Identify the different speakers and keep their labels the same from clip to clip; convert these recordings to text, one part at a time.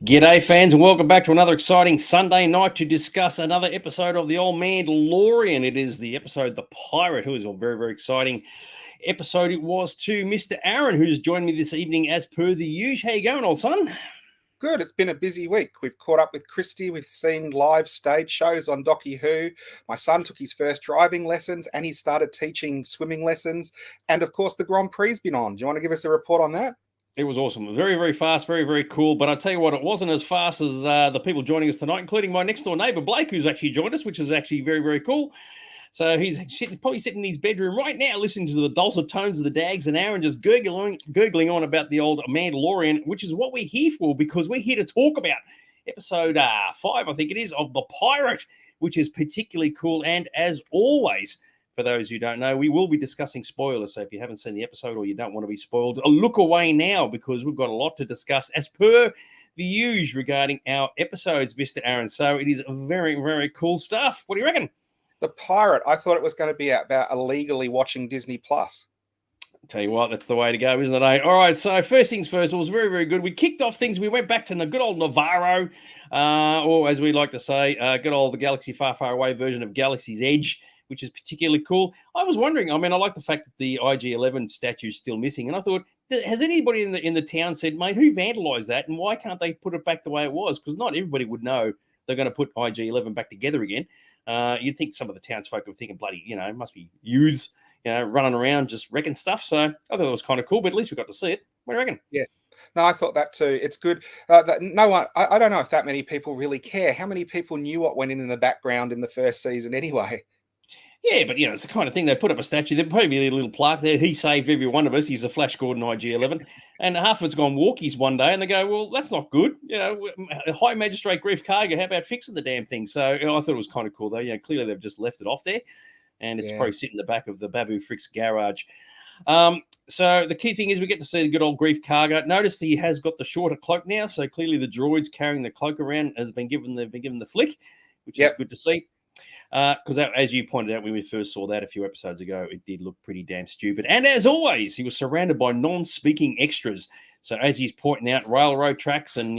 Speaker 1: G'day, fans, and welcome back to another exciting Sunday night to discuss another episode of the old Mandalorian. It is the episode The Pirate, who is a very, very exciting episode it was to Mr. Aaron, who's joined me this evening as per the usual. How you going, old son?
Speaker 2: Good. It's been a busy week. We've caught up with Christy. We've seen live stage shows on Docky Who. My son took his first driving lessons and he started teaching swimming lessons. And of course, the Grand Prix's been on. Do you want to give us a report on that?
Speaker 1: It was awesome. Very, very fast, very, very cool. But I'll tell you what, it wasn't as fast as the people joining us tonight, including my next door neighbour, Blake, who's actually joined us, which is actually very, very cool. So he's probably sitting in his bedroom right now listening to the dulcet tones of the Dags and Aaron just gurgling on about the old Mandalorian, which is what we're here for, because we're here to talk about episode 5, I think it is, of The Pirate, which is particularly cool. And as always, for those who don't know, we will be discussing spoilers. So if you haven't seen the episode or you don't want to be spoiled, look away now, because we've got a lot to discuss as per the usual regarding our episodes, Mr. Aaron. So it is very, very cool stuff. What do you reckon?
Speaker 2: The Pirate. I thought it was going to be about illegally watching Disney Plus.
Speaker 1: Tell you what, that's the way to go, isn't it? Eh? All right, so first things first, it was very, very good. We kicked off things. We went back to the good old Nevarro, or as we like to say, good old the Galaxy Far, Far Away version of Galaxy's Edge, which is particularly cool. I was wondering, I like the fact that the IG-11 statue is still missing, and I thought, has anybody in the town said, mate, who vandalized that, and why can't they put it back the way it was? Because not everybody would know they're going to put IG-11 back together again. You'd think some of the townsfolk are thinking, bloody, it must be youths, running around just wrecking stuff. So I thought it was kind of cool, but at least we got to see it. What do you reckon?
Speaker 2: Yeah. No, I thought that too. It's good. No one, I don't know if that many people really care. How many people knew what went in the background in the first season anyway?
Speaker 1: Yeah, but, it's the kind of thing. They put up a statue. There'd probably be a little plaque there. He saved every one of us. He's a Flash Gordon IG-11. And half of it's gone walkies one day. And they go, well, that's not good. High Magistrate Greef Karga, how about fixing the damn thing? So I thought it was kind of cool, though. Clearly they've just left it off there. And it's probably sitting in the back of the Babu Frick's garage. So the key thing is we get to see the good old Greef Karga. Notice he has got the shorter cloak now. So clearly the droids carrying the cloak around they've been given the flick, which is good to see. Because as you pointed out when we first saw that a few episodes ago, it did look pretty damn stupid. And as always, he was surrounded by non-speaking extras. So as he's pointing out railroad tracks and,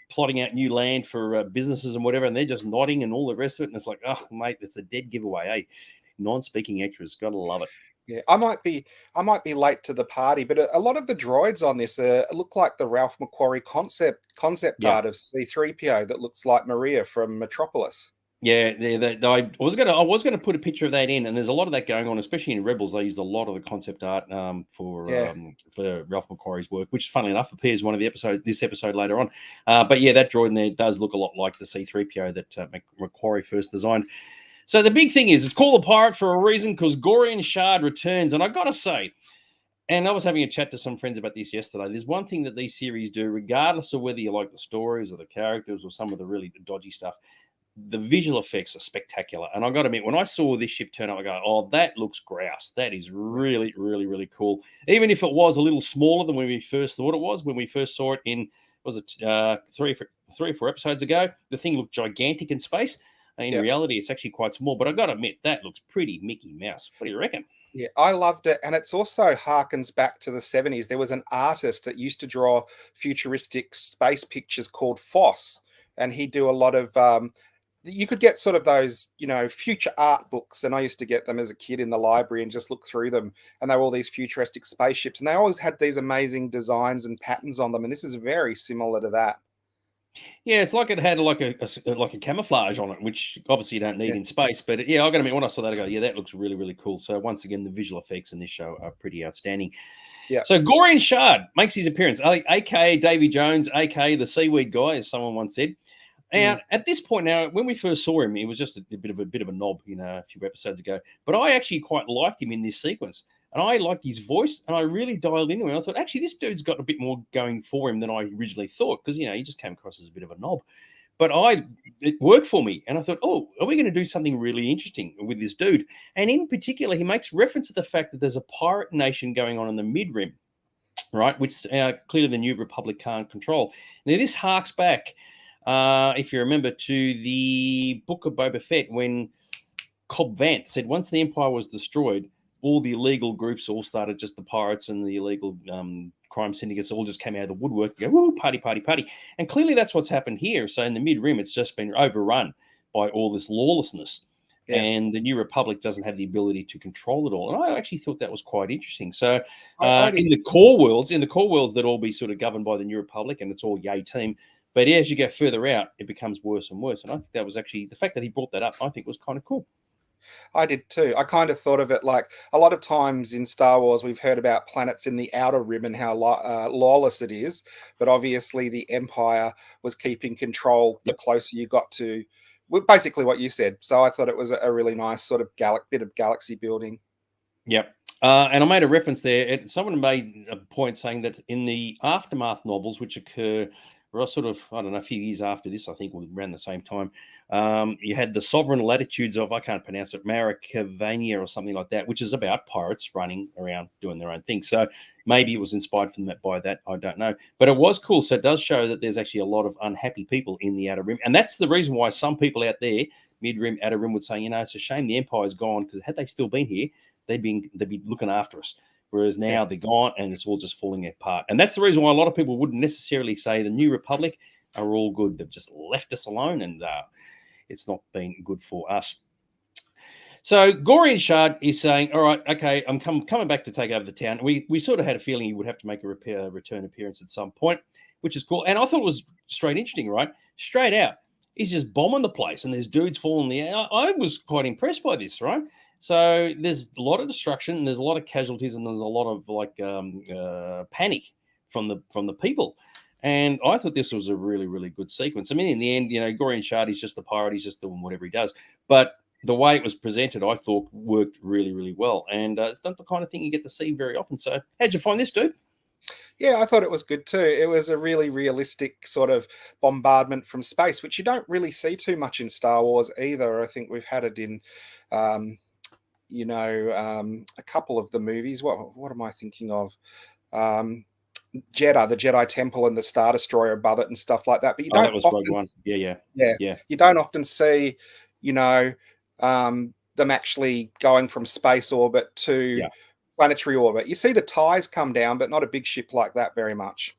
Speaker 1: plotting out new land for businesses and whatever, and they're just nodding and all the rest of it. And it's like, oh, mate, it's a dead giveaway. Hey, non-speaking extras, gotta love it.
Speaker 2: Yeah, I might be late to the party, but a lot of the droids on this look like the Ralph McQuarrie concept art of C-3PO that looks like Maria from Metropolis.
Speaker 1: Yeah, I was gonna put a picture of that in, and there's a lot of that going on, especially in Rebels. They used a lot of the concept art for Ralph McQuarrie's work, which, funnily enough, appears one of this episode later on. But yeah, that droid in there does look a lot like the C-3PO that McQuarrie first designed. So the big thing is, it's called The Pirate for a reason, because Gorian Shard returns, and I gotta say, and I was having a chat to some friends about this yesterday. There's one thing that these series do, regardless of whether you like the stories or the characters or some of the really dodgy stuff. The visual effects are spectacular. And I got to admit, when I saw this ship turn up, I go, oh, that looks grouse. That is really, really, really cool. Even if it was a little smaller than when we first thought it was, when we first saw it in, was it 3 or 4 episodes ago, the thing looked gigantic in space. In reality, it's actually quite small. But I got to admit, that looks pretty Mickey Mouse. What do you reckon?
Speaker 2: Yeah, I loved it. And it's also harkens back to the 70s. There was an artist that used to draw futuristic space pictures called Foss. And he'd do a lot of... you could get sort of those, future art books. And I used to get them as a kid in the library and just look through them. And they were all these futuristic spaceships. And they always had these amazing designs and patterns on them. And this is very similar to that.
Speaker 1: Yeah, it's like it had like a camouflage on it, which obviously you don't need in space. But I got to admit, when I saw that, I go, yeah, that looks really, really cool. So once again, the visual effects in this show are pretty outstanding. Yeah. So Gorian Shard makes his appearance, aka Davy Jones, aka the seaweed guy, as someone once said. And at this point now, when we first saw him, he was just a bit of a knob, a few episodes ago. But I actually quite liked him in this sequence. And I liked his voice, and I really dialed into him. I thought, actually, this dude's got a bit more going for him than I originally thought, because, he just came across as a bit of a knob. But it worked for me. And I thought, oh, are we going to do something really interesting with this dude? And in particular, he makes reference to the fact that there's a pirate nation going on in the Mid-Rim, right, which clearly the New Republic can't control. Now, this harks back, if you remember, to the Book of Boba Fett, when Cobb Vanth said once the Empire was destroyed, all the illegal groups all started, just the pirates and the illegal crime syndicates all just came out of the woodwork. Go, woo, party, party, party. And clearly that's what's happened here. So in the Mid-Rim, it's just been overrun by all this lawlessness. Yeah. And the New Republic doesn't have the ability to control it all. And I actually thought that was quite interesting. So in the core worlds that all be sort of governed by the New Republic, and it's all yay team. But as you go further out, it becomes worse and worse. And I think that was actually, the fact that he brought that up, I think was kind of cool.
Speaker 2: I did too. I kind of thought of it like a lot of times in Star Wars, we've heard about planets in the outer rim and how lawless it is. But obviously the Empire was keeping control the closer you got to basically what you said. So I thought it was a really nice sort of bit of galaxy building.
Speaker 1: Yep. And I made a reference there. Someone made a point saying that in the Aftermath novels, which occur sort of, I don't know, a few years after this, I think around the same time, you had the sovereign latitudes of, I can't pronounce it, Maracavania or something like that, which is about pirates running around doing their own thing. So maybe it was inspired from that by that. I don't know. But it was cool. So it does show that there's actually a lot of unhappy people in the Outer Rim. And that's the reason why some people out there, Mid-Rim, Outer Rim, would say, you know, it's a shame the Empire's gone, because had they still been here, they'd be looking after us. Whereas now they're gone and it's all just falling apart. And that's the reason why a lot of people wouldn't necessarily say the New Republic are all good. They've just left us alone, and it's not been good for us. So Gorian Shard is saying, all right, okay, I'm coming back to take over the town. We sort of had a feeling he would have to make a return appearance at some point, which is cool. And I thought it was straight interesting, right? Straight out. He's just bombing the place and there's dudes falling in the air. I was quite impressed by this, right? So there's a lot of destruction, there's a lot of casualties, and there's a lot of like panic from the people. And I thought this was a really, really good sequence. I mean, in the end, you know, Gorian Shard, he's just the pirate, he's just doing whatever he does. But the way it was presented, I thought worked really, really well. And it's not the kind of thing you get to see very often. So how'd you find this, dude?
Speaker 2: Yeah, I thought it was good too. It was a really realistic sort of bombardment from space, which you don't really see too much in Star Wars either. I think we've had it in a couple of the movies. What am I thinking of? Jeddah, the Jedi Temple and the Star Destroyer above it and stuff like that. But you don't
Speaker 1: that was Rogue One. Yeah.
Speaker 2: You don't often see, them actually going from space orbit to planetary orbit. You see the TIEs come down, but not a big ship like that very much.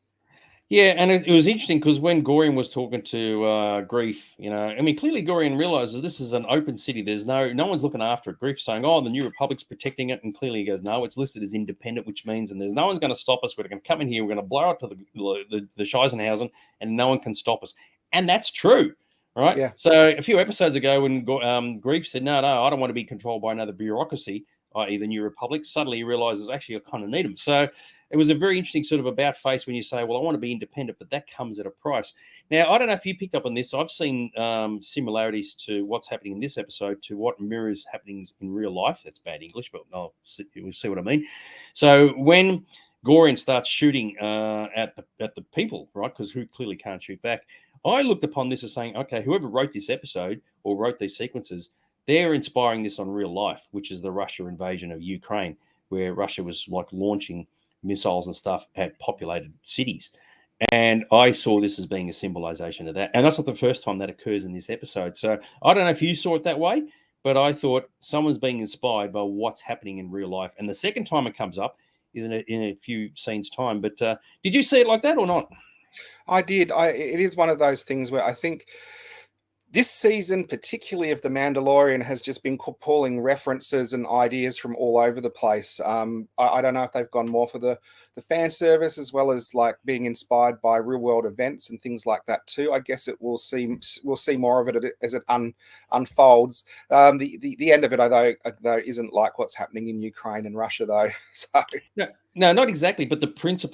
Speaker 1: Yeah, and it was interesting because when Gorian was talking to Greef, I mean, clearly Gorian realizes this is an open city. There's no one's looking after it. Greef's saying, oh, the New Republic's protecting it. And clearly he goes, no, it's listed as independent, which means, and there's no one's going to stop us. We're going to come in here. We're going to blow up to the Scheisenhausen and no one can stop us. And that's true, right? Yeah. So a few episodes ago when Greef said, no, I don't want to be controlled by another bureaucracy, i.e. the New Republic, suddenly he realizes, actually, I kind of need them. So it was a very interesting sort of about face when you say, well, I want to be independent, but that comes at a price. Now, I don't know if you picked up on this. I've seen similarities to what's happening in this episode to what mirrors happenings in real life. That's bad English, but we'll see what I mean. So when Gorian starts shooting at the people, right, because who clearly can't shoot back, I looked upon this as saying, okay, whoever wrote this episode or wrote these sequences, they're inspiring this on real life, which is the Russia invasion of Ukraine, where Russia was like launching missiles and stuff at populated cities. And I saw this as being a symbolization of that. And that's not the first time that occurs in this episode. So I don't know if you saw it that way, but I thought someone's being inspired by what's happening in real life. And the second time it comes up is in a few scenes' time. But did you see it like that or not?
Speaker 2: I did. It is one of those things where I think this season, particularly of The Mandalorian, has just been pulling references and ideas from all over the place. I don't know if they've gone more for the fan service as well as like being inspired by real world events and things like that too. I guess we'll see more of it as it unfolds. The end of it, though, isn't like what's happening in Ukraine and Russia, though. So
Speaker 1: no, not exactly. But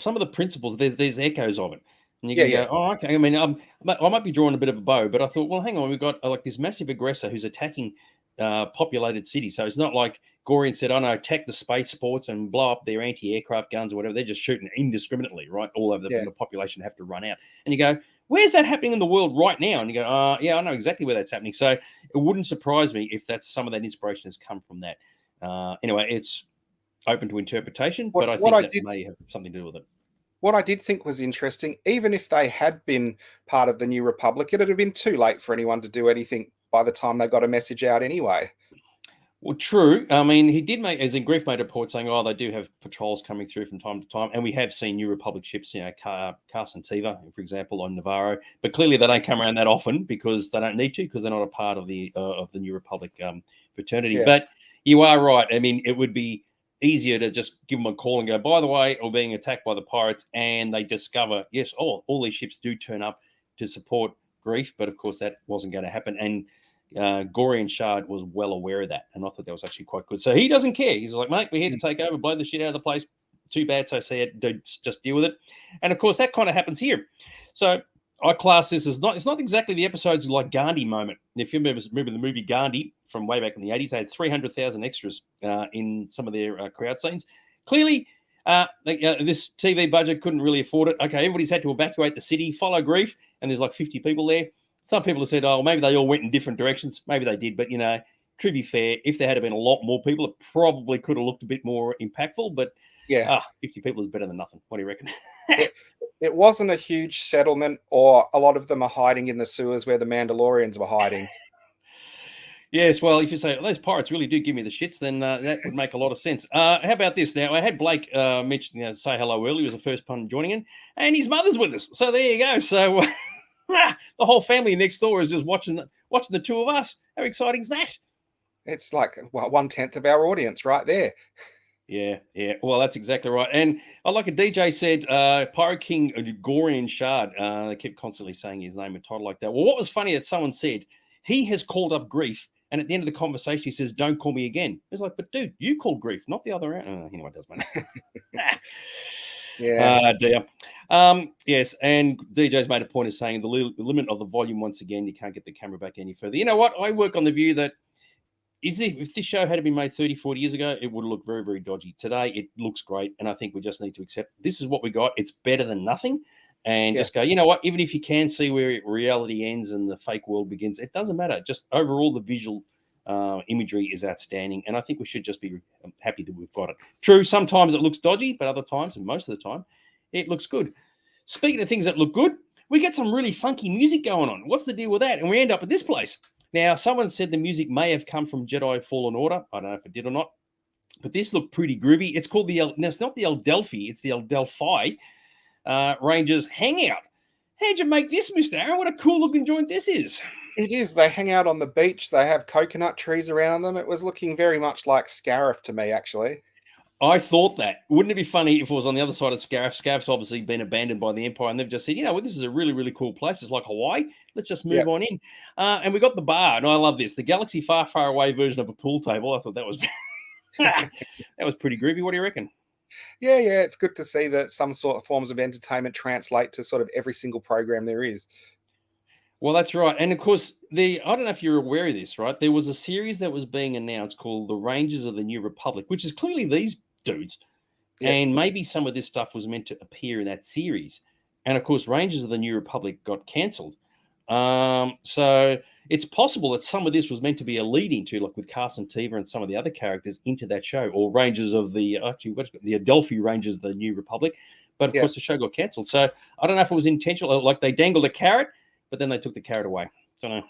Speaker 1: some of the principles, there's echoes of it. And you can go, oh, okay. I mean, I might be drawing a bit of a bow, but I thought, well, hang on, we've got like this massive aggressor who's attacking populated cities. So it's not like Gorian said, oh, no, attack the space sports and blow up their anti-aircraft guns or whatever. They're just shooting indiscriminately, right? All over the population have to run out. And you go, where's that happening in the world right now? And you go, yeah, I know exactly where that's happening. So it wouldn't surprise me if some of that inspiration has come from that. Anyway, it's open to interpretation, but I think that may have something to do with it.
Speaker 2: What I did think was interesting, even if they had been part of the New Republic, it would have been too late for anyone to do anything by the time they got a message out anyway.
Speaker 1: Well, true. I mean, he did make, as in Greef made a report saying, oh, they do have patrols coming through from time to time. And we have seen New Republic ships, Carson Tiva, for example, on Nevarro. But clearly they don't come around that often because they don't need to, because they're not a part of the New Republic fraternity.
Speaker 2: Yeah.
Speaker 1: But you are right. I mean, it would be easier to just give them a call and go, by the way, or being attacked by the pirates, and they discover, yes, all these ships do turn up to support Greef. But of course, that wasn't going to happen. And Gorian Shard was well aware of that, and I thought that was actually quite good. So he doesn't care. He's like, mate, we're here to take over, blow the shit out of the place. Too bad, so sad. Just deal with it. And of course, that kind of happens here. So I class this as it's not exactly the episodes like Gandhi moment. If you remember the movie Gandhi from way back in the 80s, they had 300,000 extras in some of their crowd scenes. Clearly, this TV budget couldn't really afford it. Okay, everybody's had to evacuate the city, follow Greef, and there's like 50 people there. Some people have said, oh, maybe they all went in different directions. Maybe they did. But, to be fair, if there had been a lot more people, it probably could have looked a bit more impactful. But, 50 people is better than nothing. What do you reckon?
Speaker 2: It wasn't a huge settlement, or a lot of them are hiding in the sewers where the Mandalorians were hiding.
Speaker 1: Yes, well, if you say those pirates really do give me the shits, then that would make a lot of sense. How about this? Now, I had Blake mention, say hello early. He was the first one joining in, and his mother's with us. So there you go. So... the whole family next door is just watching the two of us. How exciting is that?
Speaker 2: It's like 1/10 of our audience right there.
Speaker 1: Yeah. Well, that's exactly right. And I like a DJ said, Pirate King Gorian Shard. They kept constantly saying his name and title like that. Well, what was funny that someone said he has called up Greef, and at the end of the conversation he says, "Don't call me again." It's like, but dude, you called Greef, not the other. Anyway, it doesn't matter.
Speaker 2: Yeah.
Speaker 1: Dear. Yes, and DJ's made a point of saying the limit of the volume once again. You can't get the camera back any further. You know what? I work on the view that if this show had been made 30, 40 years ago, it would look very, very dodgy. Today, it looks great, and I think we just need to accept this is what we got. It's better than nothing, and just go, you know what? Even if you can see where reality ends and the fake world begins, it doesn't matter. Just overall, the visual imagery is outstanding, and I think we should just be happy that we've got it. True, sometimes it looks dodgy, but other times, and most of the time, it looks good. Speaking of things that look good, we get some really funky music going on. What's the deal with that? And we end up at this place. Now, someone said the music may have come from Jedi Fallen Order. I don't know if it did or not, but this looked pretty groovy. It's called it's not the El Delphi, it's the El Delphi Rangers Hangout. How'd you make this, Mr. Aaron? What a cool looking joint this is.
Speaker 2: It is. They hang out on the beach. They have coconut trees around them. It was looking very much like Scarif to me, actually.
Speaker 1: I thought that. Wouldn't it be funny if it was on the other side of Scarif? Scarif's obviously been abandoned by the Empire, and they've just said, this is a really, really cool place. It's like Hawaii. Let's just move on in. And we got the bar, and I love this. The Galaxy Far, Far Away version of a pool table. I thought that was that was pretty groovy. What do you reckon?
Speaker 2: Yeah. It's good to see that some sort of forms of entertainment translate to sort of every single program there is.
Speaker 1: Well, that's right. And of course, I don't know if you're aware of this, right? There was a series that was being announced called The Rangers of the New Republic, which is clearly these dudes. Yeah. And maybe some of this stuff was meant to appear in that series. And of course, Rangers of the New Republic got cancelled. So it's possible that some of this was meant to be a lead into, like with Carson Tiva and some of the other characters, into that show, or Rangers of the Adelphi Rangers of the New Republic. But of course, the show got cancelled. So I don't know if it was intentional, like they dangled a carrot, but then they took the carrot away. So no.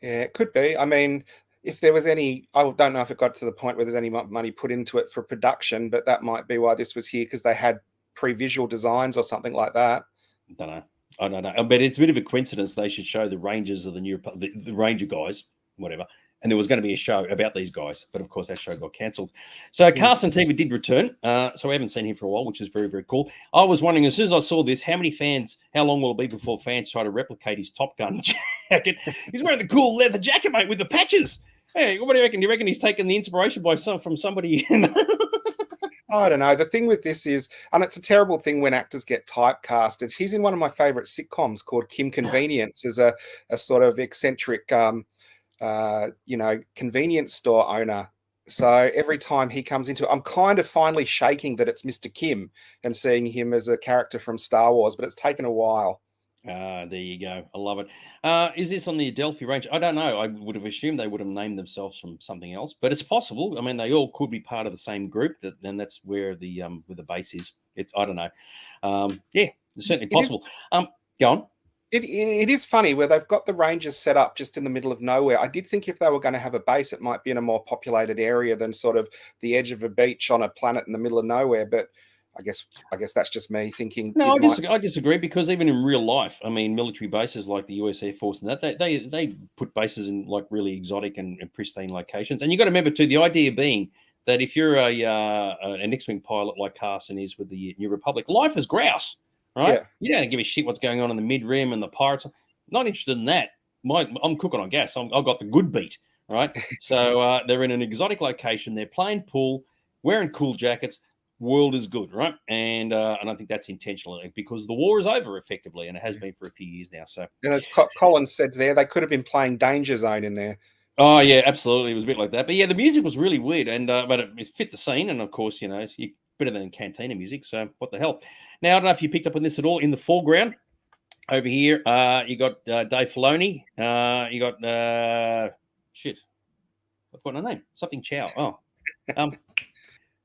Speaker 2: Yeah, it could be. I mean, if there was any, I don't know if it got to the point where there's any money put into it for production, but that might be why this was here, because they had pre-visual designs or something like that.
Speaker 1: I don't know. But it's a bit of a coincidence they should show the Rangers of the New Republic, the Ranger guys, whatever. And there was going to be a show about these guys, but of course that show got cancelled. So Carson Tiva did return, so we haven't seen him for a while, which is very, very cool. I was wondering, as soon as I saw this, how long will it be before fans try to replicate his Top Gun jacket? He's wearing the cool leather jacket, mate, with the patches. Hey, what do you reckon? Do you reckon he's taken the inspiration from somebody?
Speaker 2: I don't know. The thing with this is, and it's a terrible thing when actors get typecasted. He's in one of my favorite sitcoms called Kim Convenience, as a sort of eccentric convenience store owner. So every time he comes into it, I'm kind of finally shaking that it's Mr. Kim and seeing him as a character from Star Wars, but it's taken a while.
Speaker 1: There you go. I love it. Is this on the Adelphi range? I don't know. I would have assumed they would have named themselves from something else, but it's possible. I mean, they all could be part of the same group, and that's where the base is. I don't know. Yeah, it's certainly possible. Go on.
Speaker 2: It is funny where they've got the Rangers set up just in the middle of nowhere. I did think if they were going to have a base, it might be in a more populated area than sort of the edge of a beach on a planet in the middle of nowhere. But I guess that's just me thinking.
Speaker 1: No, I disagree because even in real life, I mean, military bases like the US Air Force and that they put bases in like really exotic and pristine locations. And you got to remember too, the idea being that if you're an X-wing pilot like Carson is with the New Republic, life is grouse. Right?
Speaker 2: Yeah.
Speaker 1: You don't give a shit what's going on in the mid-rim and the pirates. Not interested in that. I'm cooking on gas. I've got the good beat, right? So they're in an exotic location. They're playing pool, wearing cool jackets. World is good, right? And I think that's intentional because the war is over effectively, and it has been for a few years now. So,
Speaker 2: and as Colin said there, they could have been playing Danger Zone in there.
Speaker 1: Oh yeah, absolutely. It was a bit like that. But yeah, the music was really weird, and but it fit the scene. And of course, you know, you better than cantina music. So what the hell? Now I don't know if you picked up on this at all. In the foreground over here, you got Dave Filoni. You got shit. I've got a name. Something Chow. Oh,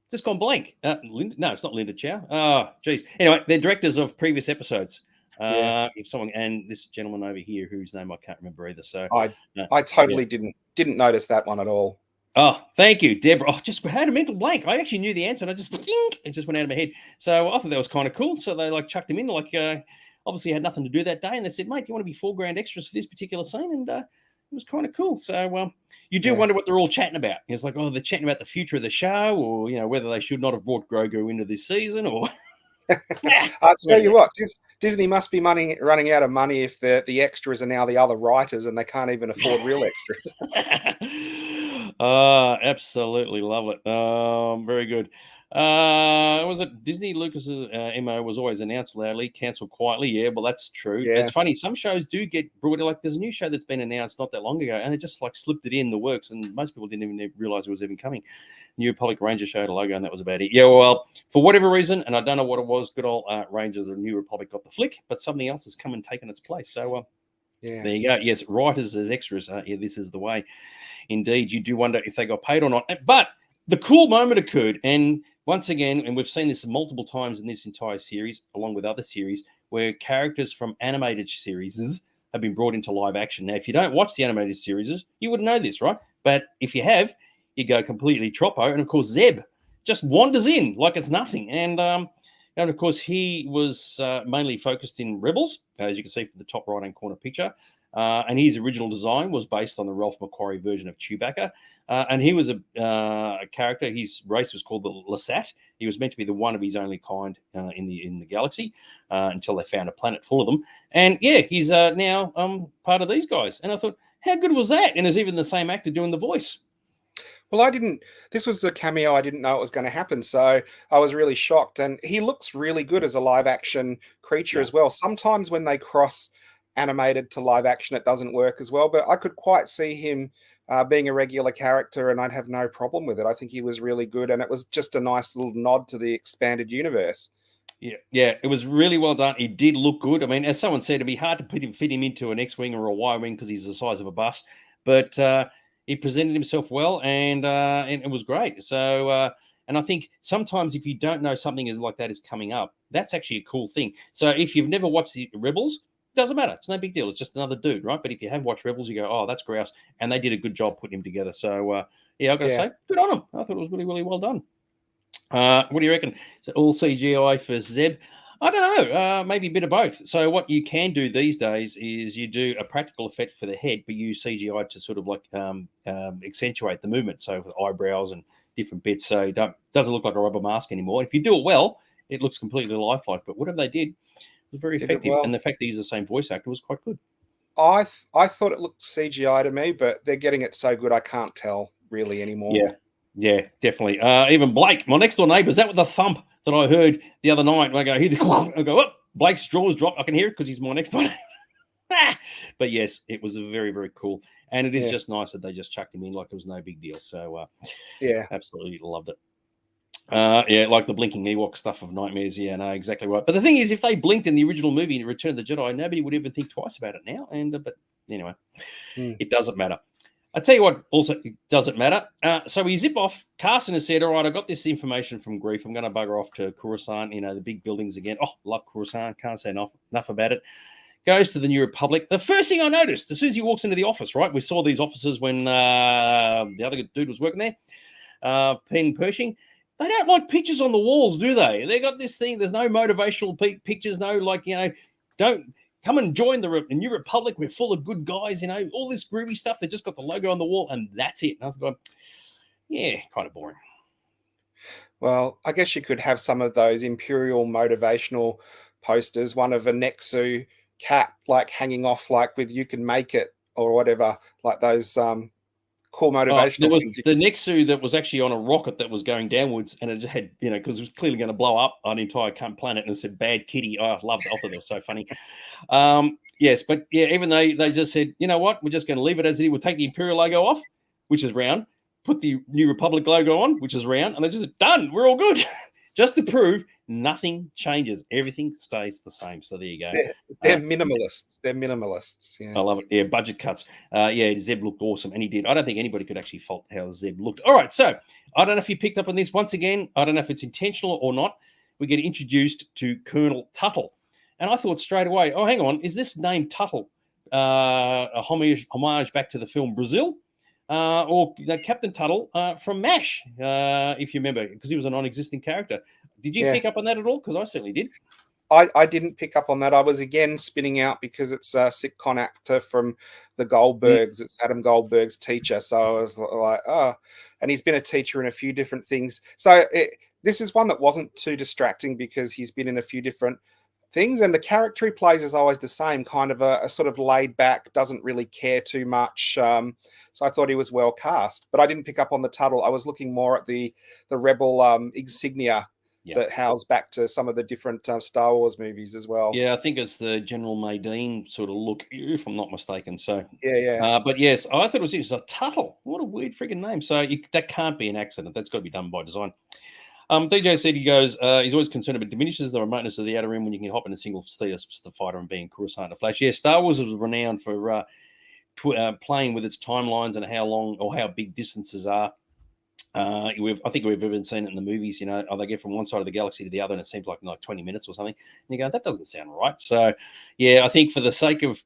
Speaker 1: just gone blank. Linda, no, it's not Linda Chow. Oh, geez. Anyway, they're directors of previous episodes. If someone and this gentleman over here whose name I can't remember either. So
Speaker 2: I totally didn't notice that one at all.
Speaker 1: Oh, thank you, Deborah. I just had a mental blank. I actually knew the answer, and I just it just went out of my head. So I thought that was kind of cool. So they like chucked him in, like obviously had nothing to do that day, and they said, "Mate, do you want to be foreground extras for this particular scene?" And it was kind of cool. So you do wonder what they're all chatting about. It's like, oh, they're chatting about the future of the show, or you know, whether they should not have brought Grogu into this season, or.
Speaker 2: I'll tell you what, Disney must be running out of money if the extras are now the other writers and they can't even afford real extras.
Speaker 1: Absolutely love it. Very good. Was it Disney Lucas's MO was always announced loudly, cancelled quietly? Yeah, well, that's true. Yeah. It's funny. Some shows do get brought. Like there's a new show that's been announced not that long ago, and it just like slipped it in the works, and most people didn't even realize it was even coming. New Republic Ranger showed a logo, and that was about it. Yeah, well, for whatever reason, and I don't know what it was, good old Rangers of New Republic got the flick, but something else has come and taken its place. So, there you go. Yes, writers as extras. Yeah, this is the way. Indeed, you do wonder if they got paid or not. But the cool moment occurred, and once again, and we've seen this multiple times in this entire series, along with other series, where characters from animated series have been brought into live action. Now, if you don't watch the animated series, you wouldn't know this, right? But if you have, you go completely troppo, and of course, Zeb just wanders in like it's nothing. And of course, he was mainly focused in Rebels, as you can see from the top right-hand corner picture. And his original design was based on the Ralph McQuarrie version of Chewbacca. And he was a character. His race was called the Lasat. He was meant to be the one of his only kind in the galaxy until they found a planet full of them. And yeah, he's now part of these guys. And I thought, how good was that? And there's even the same actor doing the voice.
Speaker 2: Well, this was a cameo. I didn't know it was going to happen. So I was really shocked. And he looks really good as a live action creature as well. Sometimes when they cross animated to live action, it doesn't work as well, but I could quite see him being a regular character and I'd have no problem with it. I think he was really good, and it was just a nice little nod to the expanded universe.
Speaker 1: Yeah, it was really well done. He did look good. I mean, as someone said, it'd be hard to fit him into an X-wing or a Y-wing because he's the size of a bus, but he presented himself well, and it was great. So and I think sometimes if you don't know something like that is coming up, that's actually a cool thing. So if you've never watched the Rebels, doesn't matter. It's no big deal. It's just another dude, right? But if you have watched Rebels, you go, oh, that's grouse. And they did a good job putting him together. So, I've got to say, good on them. I thought it was really, really well done. What do you reckon? So all CGI for Zeb? I don't know. Maybe a bit of both. So what you can do these days is you do a practical effect for the head, but you use CGI to sort of like accentuate the movement. So with eyebrows and different bits. So it doesn't look like a rubber mask anymore. If you do it well, it looks completely lifelike. But whatever they did, was very effective, and the fact that he's the same voice actor was quite good.
Speaker 2: I thought it looked CGI to me, but they're getting it so good I can't tell really anymore.
Speaker 1: Yeah, definitely. Even Blake, my next door neighbour, is that with the thump that I heard the other night? And I go, oh, Blake's jaws drop. I can hear it because he's my next door neighbour. But yes, it was very, very cool, and it is just nice that they just chucked him in like it was no big deal. So absolutely loved it. Like the blinking Ewok stuff of nightmares. Yeah, no, exactly right. But the thing is, if they blinked in the original movie in Return of the Jedi, nobody would even think twice about it now. And but anyway, it doesn't matter. I tell you what, also it doesn't matter. So we zip off. Carson has said, "All right, I got this information from Greef. I'm going to bugger off to Coruscant. You know, the big buildings again. Oh, love Coruscant. Can't say enough about it. goes to the New Republic. The first thing I noticed, as soon as he walks into the office, right, we saw these offices when the other dude was working there, Penn Pershing. They don't like pictures on the walls, do they? They got this thing. There's no motivational pictures, no don't come and join the New Republic. We're full of good guys, all this groovy stuff. They just got the logo on the wall, and that's it. And I've gone, yeah, kind of boring.
Speaker 2: Well, I guess you could have some of those Imperial motivational posters, one of a Nexu cap, like hanging off, like with "You can make it" or whatever, like those cool motivational
Speaker 1: there was
Speaker 2: things.
Speaker 1: the Nexu that was actually on a rocket that was going downwards, and it had, because it was clearly going to blow up an entire planet, and it said "Bad Kitty." Oh, I loved it. I thought they were so funny. Yes, but yeah, even they just said, you know what, we're just going to leave it as it is. We'll take the Imperial logo off, which is round, put the New Republic logo on, which is round, and they just done. We're all good. Just to prove nothing changes. Everything stays the same. So there you go.
Speaker 2: They're minimalists. They're minimalists. Yeah.
Speaker 1: I love it. Yeah, budget cuts. Zeb looked awesome, and he did. I don't think anybody could actually fault how Zeb looked. All right, so I don't know if you picked up on this. Once again, I don't know if it's intentional or not. We get introduced to Colonel Tuttle. And I thought straight away, oh, hang on, is this name Tuttle a homage back to the film Brazil? Or Captain Tuttle from MASH, if you remember, because he was a non-existing character. Did you pick up on that at all? Because I certainly did.
Speaker 2: I didn't pick up on that. I was again spinning out because it's a sitcom actor from the Goldbergs. It's Adam Goldberg's teacher. So I was like, oh, and he's been a teacher in a few different things. So this is one that wasn't too distracting because he's been in a few different things, and the character he plays is always the same, kind of a sort of laid back, doesn't really care too much. So I thought he was well cast, but I didn't pick up on the Tuttle. I was looking more at the Rebel insignia that house back to some of the different Star Wars movies as well.
Speaker 1: Yeah, I think it's the General Madine sort of look, if I'm not mistaken. So
Speaker 2: yeah.
Speaker 1: But yes, I thought it was a Tuttle. What a weird freaking name. So that can't be an accident. That's got to be done by design. DJ said, he goes, he's always concerned about diminishes the remoteness of the outer rim when you can hop in a single the fighter and be in Coruscant to Flash. Yeah, Star Wars was renowned for playing with its timelines and how long or how big distances are. I think we've even seen it in the movies. They get from one side of the galaxy to the other, and it seems like 20 minutes or something. And you go, that doesn't sound right. So, yeah, I think for the sake of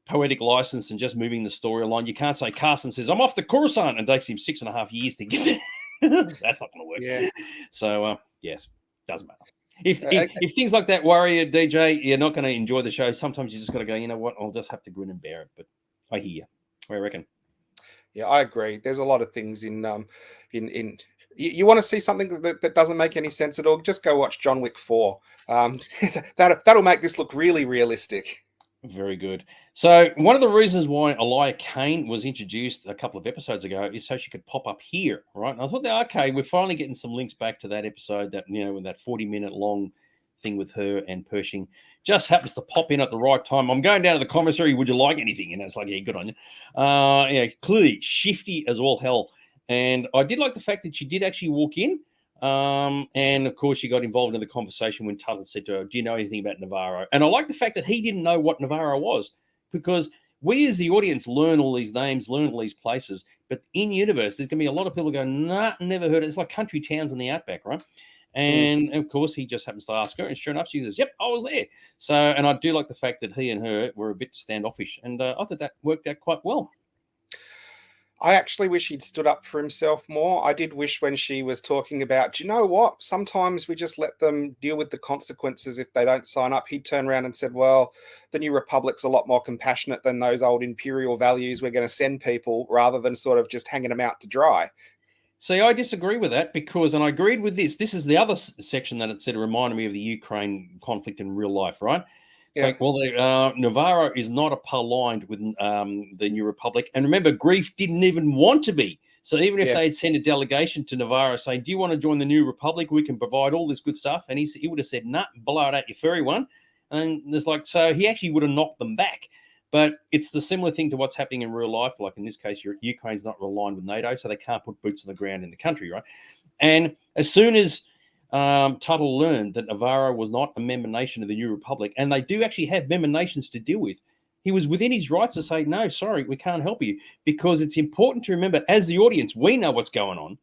Speaker 1: poetic license and just moving the storyline, you can't say Carson says, I'm off to Coruscant, and it takes him 6.5 years to get there. That's not going to work.
Speaker 2: Yeah.
Speaker 1: So, yes, doesn't matter. If things like that worry you, DJ, you're not going to enjoy the show. Sometimes you just got to go, you know what, I'll just have to grin and bear it. But I hear you. What do you reckon?
Speaker 2: Yeah, I agree. There's a lot of things in you want to see something that doesn't make any sense at all, just go watch John Wick 4. That'll make this look really realistic.
Speaker 1: Very good. So one of the reasons why Elia Kane was introduced a couple of episodes ago is so she could pop up here, right? And I thought, okay, we're finally getting some links back to that episode that, with that 40-minute long thing with her and Pershing. Just happens to pop in at the right time. I'm going down to the commissary. Would you like anything? It's like, yeah, good on you. Clearly shifty as all hell. And I did like the fact that she did actually walk in. And of course, she got involved in the conversation when Tuttle said to her, do you know anything about Nevarro? And I like the fact that he didn't know what Nevarro was, because we as the audience learn all these names, learn all these places. But in universe, there's going to be a lot of people going, nah, never heard it. It's like country towns in the outback, right? And of course, he just happens to ask her, and sure enough, she says, yep, I was there. So, and I do like the fact that he and her were a bit standoffish, and I thought that worked out quite well.
Speaker 2: I actually wish he'd stood up for himself more. I did wish when she was talking about, do you know what? Sometimes we just let them deal with the consequences if they don't sign up. He'd turn around and said, well, the New Republic's a lot more compassionate than those old imperial values. We're going to send people rather than sort of just hanging them out to dry.
Speaker 1: See, I disagree with that because, and I agreed with this. This is the other section that it said reminded me of the Ukraine conflict in real life, right? Yeah. So, well, Nevarro is not aligned with the New Republic. And remember, Greef didn't even want to be. So even if they had sent a delegation to Nevarro saying, do you want to join the New Republic? We can provide all this good stuff. And he would have said, nah, blow it out, you furry one. And there's like, so he actually would have knocked them back. But it's the similar thing to what's happening in real life. Like in this case, Ukraine's not aligned with NATO, so they can't put boots on the ground in the country, right? And as soon as Tuttle learned that Nevarro was not a member nation of the New Republic, and they do actually have member nations to deal with, he was within his rights to say, no, sorry, we can't help you, because it's important to remember, as the audience, we know what's going on.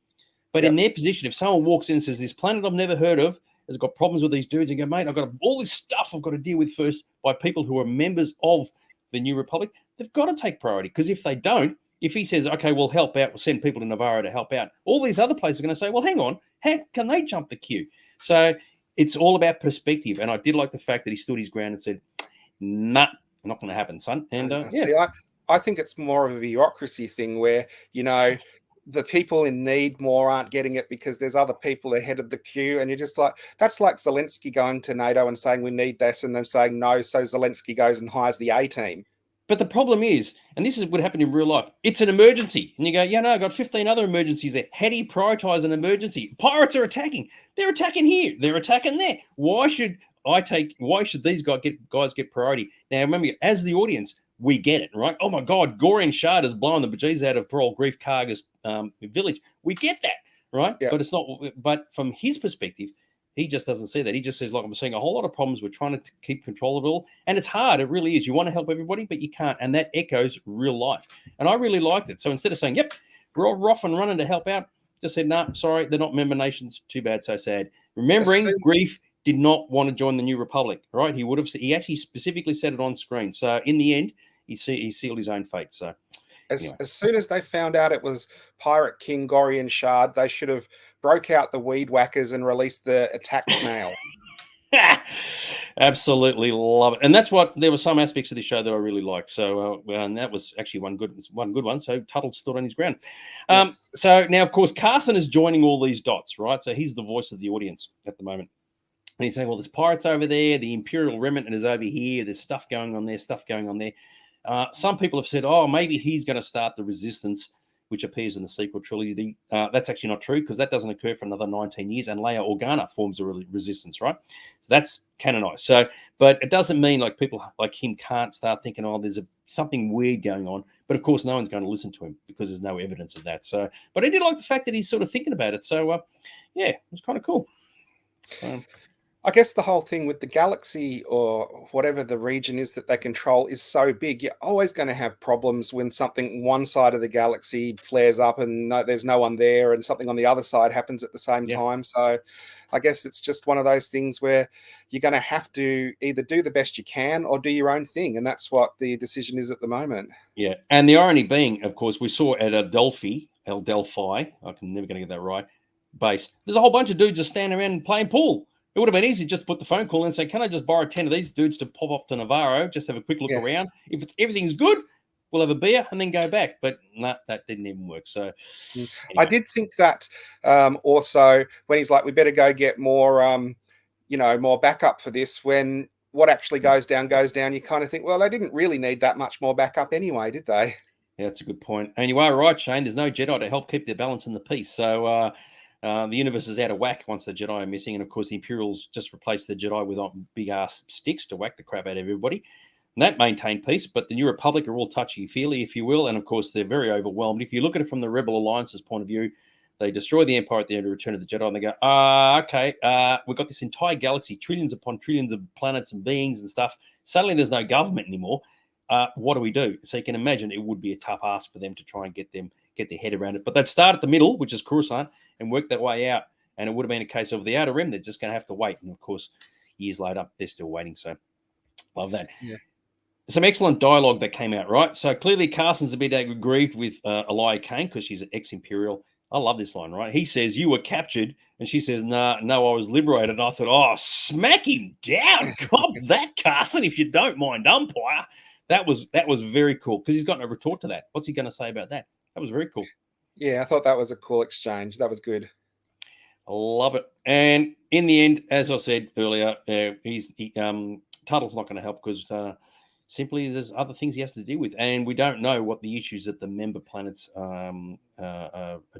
Speaker 1: But in their position, if someone walks in and says, this planet I've never heard of, has got problems with these dudes, and go, mate, I've got all this stuff I've got to deal with first by people who are members of the New Republic. They've got to take priority, because if they don't, if he says, okay, we'll help out, we'll send people to Nevarro to help out, all these other places are going to say, well, hang on, how can they jump the queue? So it's all about perspective. And I did like the fact that he stood his ground and said, nah, not going to happen, son. And
Speaker 2: See, I think it's more of a bureaucracy thing where, the people in need more aren't getting it because there's other people ahead of the queue. And you're just like, that's like Zelensky going to NATO and saying we need this, and them saying no. So Zelensky goes and hires the A team.
Speaker 1: But the problem is, and this is what happened in real life, it's an emergency. And you go, yeah, no, I've got 15 other emergencies there. How do you prioritize an emergency? Pirates are attacking. They're attacking here. They're attacking there. Why should these guys get priority? Now, remember, as the audience, we get it, right? Oh, my God, Gorian Shard is blowing the bejesus out of poor old Greef Karga's village. We get that, right?
Speaker 2: Yeah.
Speaker 1: But it's not. But from his perspective, he just doesn't see that. He just says, like, I'm seeing a whole lot of problems. We're trying to keep control of it all. And it's hard. It really is. You want to help everybody, but you can't. And that echoes real life. And I really liked it. So instead of saying, yep, we're all off and running to help out, just said, no, sorry, they're not member nations. Too bad, so sad. Remembering, Greef did not want to join the New Republic, right? He actually specifically said it on screen. So in the end, he sealed his own fate. So
Speaker 2: as soon as they found out it was Pirate King Gorian Shard, they should have broke out the weed whackers and released the attack snails.
Speaker 1: Absolutely love it. And that's what, there were some aspects of the show that I really liked. So and that was actually one good one. So Tuttle stood on his ground. So now, of course, Carson is joining all these dots, right? So he's the voice of the audience at the moment. And he's saying, well, there's pirates over there, the Imperial Remnant is over here, there's stuff going on there. Some people have said, oh, maybe he's going to start the resistance, which appears in the sequel trilogy. That's actually not true, because that doesn't occur for another 19 years, and Leia Organa forms a resistance, right? So that's canonized. So, but it doesn't mean like people like him can't start thinking, oh, there's something weird going on. But of course, no one's going to listen to him because there's no evidence of that. So, but I did like the fact that he's sort of thinking about it. So, yeah, it was kind of cool.
Speaker 2: I guess the whole thing with the galaxy or whatever the region is that they control is so big, you're always going to have problems when something one side of the galaxy flares up and there's no one there, and something on the other side happens at the same time. So I guess it's just one of those things where you're going to have to either do the best you can or do your own thing. And that's what the decision is at the moment.
Speaker 1: Yeah. And the irony being, of course, we saw at Delphi, I'm never going to get that right, base, there's a whole bunch of dudes just standing around playing pool. It would have been easy just to put the phone call in and say, can I just borrow 10 of these dudes to pop off to Nevarro, just have a quick look around? If everything's good, we'll have a beer and then go back. But no, that didn't even work. So
Speaker 2: anyway. I did think that also when he's like, we better go get more, more backup for this, when what actually goes down, you kind of think, well, they didn't really need that much more backup anyway, did they?
Speaker 1: Yeah, that's a good point. And you are right, Shane. There's no Jedi to help keep the balance in the peace. So, the universe is out of whack once the Jedi are missing. And, of course, the Imperials just replaced the Jedi with big-ass sticks to whack the crap out of everybody. And that maintained peace. But the New Republic are all touchy-feely, if you will. And, of course, they're very overwhelmed. If you look at it from the Rebel Alliance's point of view, they destroy the Empire at the end of Return of the Jedi. And they go, okay, we've got this entire galaxy, trillions upon trillions of planets and beings and stuff. Suddenly there's no government anymore. What do we do? So you can imagine it would be a tough ask for them to try and get their head around it. But they'd start at the middle, which is Coruscant, and work that way out. And it would have been a case of the Outer Rim. They're just going to have to wait. And, of course, years later, they're still waiting. So love that.
Speaker 2: Yeah.
Speaker 1: Some excellent dialogue that came out, right? So clearly Carson's a bit aggrieved with Elia Kane because she's an ex-Imperial. I love this line, right? He says, you were captured. And she says, no, I was liberated. And I thought, oh, smack him down. Cop that, Carson, if you don't mind, umpire. That was very cool because he's got no retort to that. What's he going to say about that? That was very cool.
Speaker 2: Yeah, I thought that was a cool exchange. That was good.
Speaker 1: I love it. And in the end, as I said earlier, Tuttle's not going to help because simply there's other things he has to deal with. And we don't know what the issues that the member planets are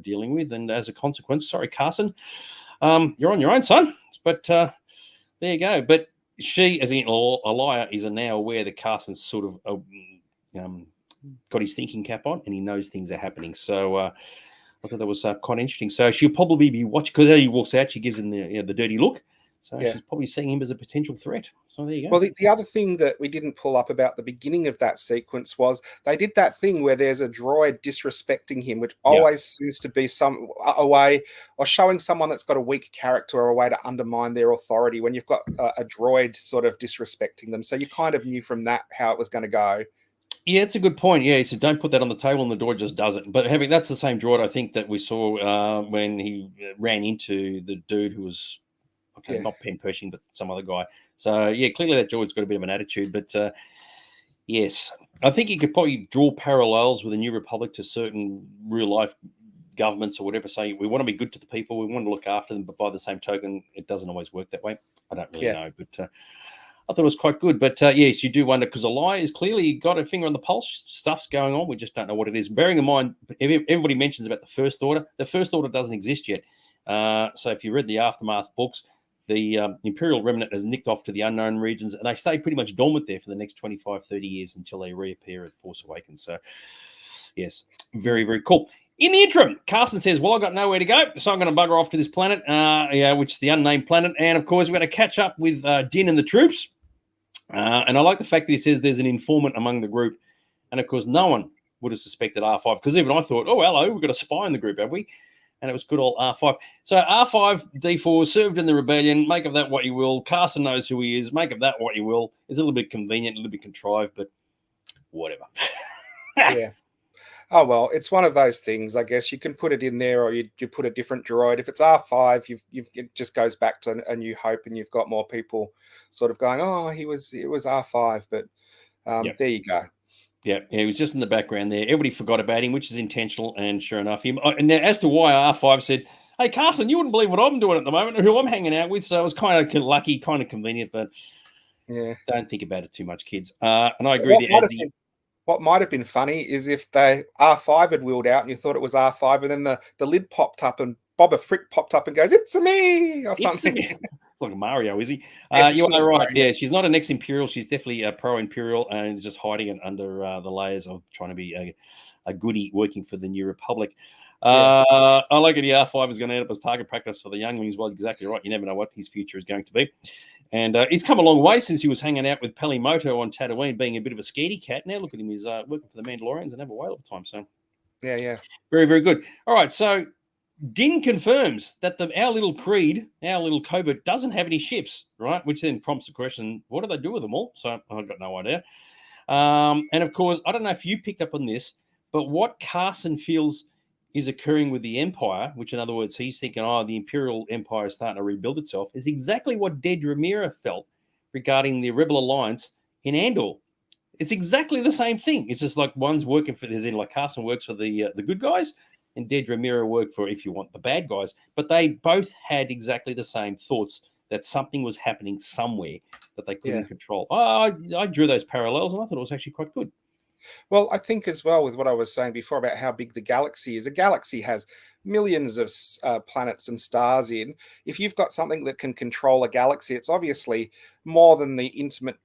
Speaker 1: dealing with. And as a consequence, sorry, Carson, you're on your own, son. But there you go. But she, as in Elia, is now aware that Carson's sort of got his thinking cap on and he knows things are happening. So I thought that was quite interesting. So she'll probably be watching because as he walks out, she gives him the dirty look. So she's probably seeing him as a potential threat. So there you go.
Speaker 2: Well, the other thing that we didn't pull up about the beginning of that sequence was they did that thing where there's a droid disrespecting him, which always seems to be a way, or showing someone that's got a weak character or a way to undermine their authority when you've got a droid sort of disrespecting them. So you kind of knew from that how it was going to go.
Speaker 1: Yeah, it's a good point. Yeah, so don't put that on the table, and the droid just does it. But that's the same droid I think that we saw when he ran into the dude who was not Pen Pershing, but some other guy. So yeah, clearly that droid's got a bit of an attitude. But yes, I think you could probably draw parallels with the New Republic to certain real life governments or whatever, saying we want to be good to the people, we want to look after them, but by the same token, it doesn't always work that way. I don't really know, but I thought it was quite good. But yes, you do wonder, because Eli has clearly got a finger on the pulse. Stuff's going on. We just don't know what it is. Bearing in mind, everybody mentions about the First Order. The First Order doesn't exist yet. So if you read the Aftermath books, the Imperial Remnant has nicked off to the unknown regions, and they stay pretty much dormant there for the next 25, 30 years until they reappear at Force Awakens. So, yes, very, very cool. In the interim, Carson says, well, I've got nowhere to go, so I'm going to bugger off to this planet, which is the unnamed planet. And, of course, we're going to catch up with Din and the troops. And I like the fact that he says there's an informant among the group. And, of course, no one would have suspected R5, because even I thought, oh, hello, we've got a spy in the group, have we? And it was good old R5. So R5-D4 served in the rebellion. Make of that what you will. Carson knows who he is. Make of that what you will. It's a little bit convenient, a little bit contrived, but whatever.
Speaker 2: Yeah. Oh, well, it's one of those things. I guess you can put it in there, or you put a different droid. If it's R5, it just goes back to A New Hope, and you've got more people sort of going, oh, it was R5. But there you go.
Speaker 1: Yeah, he was just in the background there. Everybody forgot about him, which is intentional. And sure enough, him. And as to why R5 said, hey, Carson, you wouldn't believe what I'm doing at the moment, or who I'm hanging out with. So it was kind of lucky, kind of convenient, but don't think about it too much, kids. And I agree with you.
Speaker 2: What might have been funny is if they R5 had wheeled out and you thought it was R5, and then the lid popped up and Boba Frick popped up and goes, "It's me," or something.
Speaker 1: It's like a Mario, is he? You are right. Yeah, she's not an ex-Imperial. She's definitely a pro-Imperial, and just hiding it under the layers of trying to be a goodie working for the New Republic. I like it. The R5 is going to end up as target practice for the younglings. Well, exactly right. You never know what his future is going to be. And he's come a long way since he was hanging out with Pelimoto on Tatooine, being a bit of a scaredy cat. Now look at him. He's working for the Mandalorians and have a whale of a time. So,
Speaker 2: yeah.
Speaker 1: Very, very good. All right, so Din confirms that our little Creed, our little Covert, doesn't have any ships, right? Which then prompts the question, what do they do with them all? So I've got no idea. And, of course, I don't know if you picked up on this, but what Carson feels is occurring with the Empire, which in other words, he's thinking, the Imperial Empire is starting to rebuild itself, is exactly what Dedra Meero felt regarding the Rebel Alliance in Andor. It's exactly the same thing. It's just like one's working for, Carson works for the good guys, and Dedra Meero worked for, if you want, the bad guys. But they both had exactly the same thoughts, that something was happening somewhere that they couldn't control. I drew those parallels, and I thought it was actually quite good.
Speaker 2: Well, I think as well with what I was saying before about how big the galaxy is. A galaxy has millions of planets and stars in. If you've got something that can control a galaxy, it's obviously more than the intimate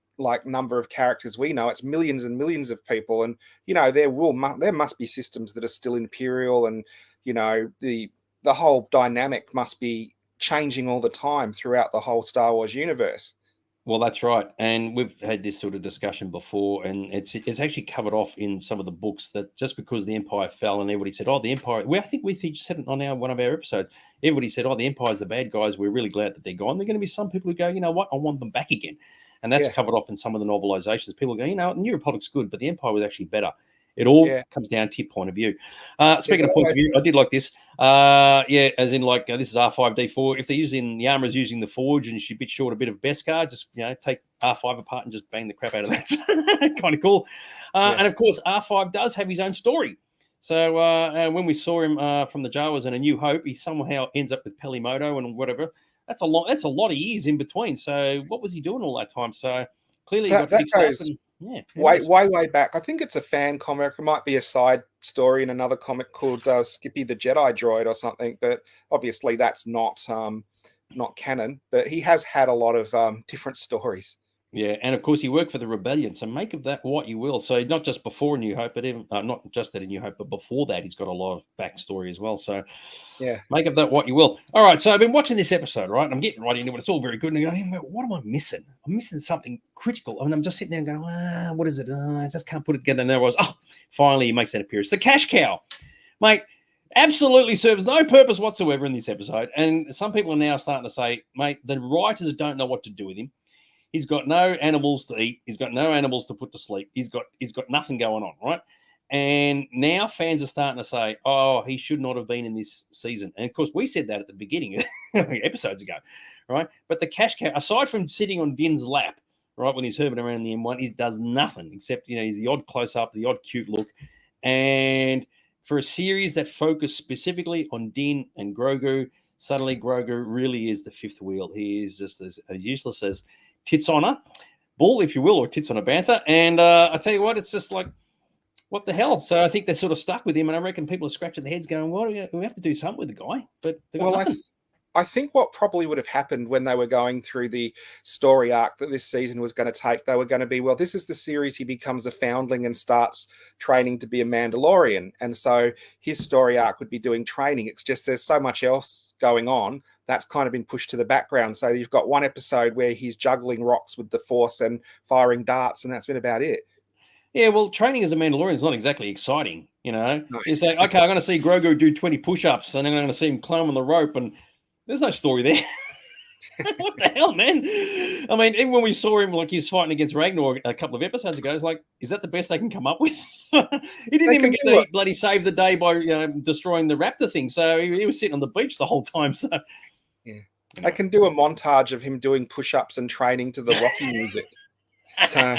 Speaker 2: number of characters we know. It's millions and millions of people, and there must be systems that are still Imperial, and the whole dynamic must be changing all the time throughout the whole Star Wars universe.
Speaker 1: Well, that's right. And we've had this sort of discussion before, and it's actually covered off in some of the books that just because the Empire fell and everybody said, the Empire, I think we said it on one of our episodes, everybody said, the Empire's the bad guys, we're really glad that they're gone. There are going to be some people who go, you know what, I want them back again. And that's covered off in some of the novelizations. People go, the New Republic's good, but the Empire was actually better. It all comes down to your point of view. Speaking of points of view, I did like this. As in this is R5-D4. If they're using the armor's using the Forge and she's a bit short, a bit of Beskar, just take R5 apart and just bang the crap out of that. Kind of cool. And of course, R5 does have his own story. So when we saw him from the Jawas in A New Hope, he somehow ends up with Pelimoto and whatever. That's a lot of years in between. So what was he doing all that time? So clearly he got fixed up.
Speaker 2: Way back. I think it's a fan comic. It might be a side story in another comic called Skippy the Jedi Droid or something. But obviously that's not canon. But he has had a lot of different stories.
Speaker 1: Yeah, and of course he worked for the rebellion, so make of that what you will. So not just before New Hope, but even not just that in New Hope, but before that, he's got a lot of backstory as well. So
Speaker 2: yeah,
Speaker 1: make of that what you will. All right, so I've been watching this episode, right? And I'm getting right into it. It's all very good. And I go, hey, what am I missing? I'm missing something critical. And I'm just sitting there and going, what is it? I just can't put it together. And there I was, finally he makes that appearance. The cash cow, mate. Absolutely serves no purpose whatsoever in this episode. And some people are now starting to say, mate, the writers don't know what to do with him. He's got no animals to eat. He's got no animals to put to sleep. He's got nothing going on, right? And now fans are starting to say, oh, he should not have been in this season. And of course, we said that at the beginning, episodes ago, right? But the cash cow, aside from sitting on Din's lap, right, when he's herbing around the M1, he does nothing except, he's the odd close-up, the odd cute look. And for a series that focused specifically on Din and Grogu, suddenly Grogu really is the fifth wheel. He is just as useless as tits on a bull, if you will, or tits on a bantha. And I tell you what, it's just like, what the hell? So I think they're sort of stuck with him, and I reckon people are scratching their heads going, well, we have to do something with the guy, but they got nothing.
Speaker 2: I think what probably would have happened when they were going through the story arc that this season was going to take, they were going to be, well, this is the series he becomes a foundling and starts training to be a Mandalorian. And so his story arc would be doing training. It's just there's so much else going on that's kind of been pushed to the background. So you've got one episode where he's juggling rocks with the Force and firing darts, and that's been about it.
Speaker 1: Yeah, well, training as a Mandalorian is not exactly exciting,
Speaker 2: No.
Speaker 1: You say, okay, I'm going to see Grogu do 20 push-ups, and then I'm going to see him climb on the rope, and there's no story there. What the hell, man? I mean, even when we saw him, like he's fighting against Ragnar a couple of episodes ago, it's like, is that the best they can come up with? He didn't even get to bloody save the day by destroying the raptor thing, so he was sitting on the beach the whole time. So,
Speaker 2: yeah, I can do a montage of him doing push-ups and training to the Rocky music. So.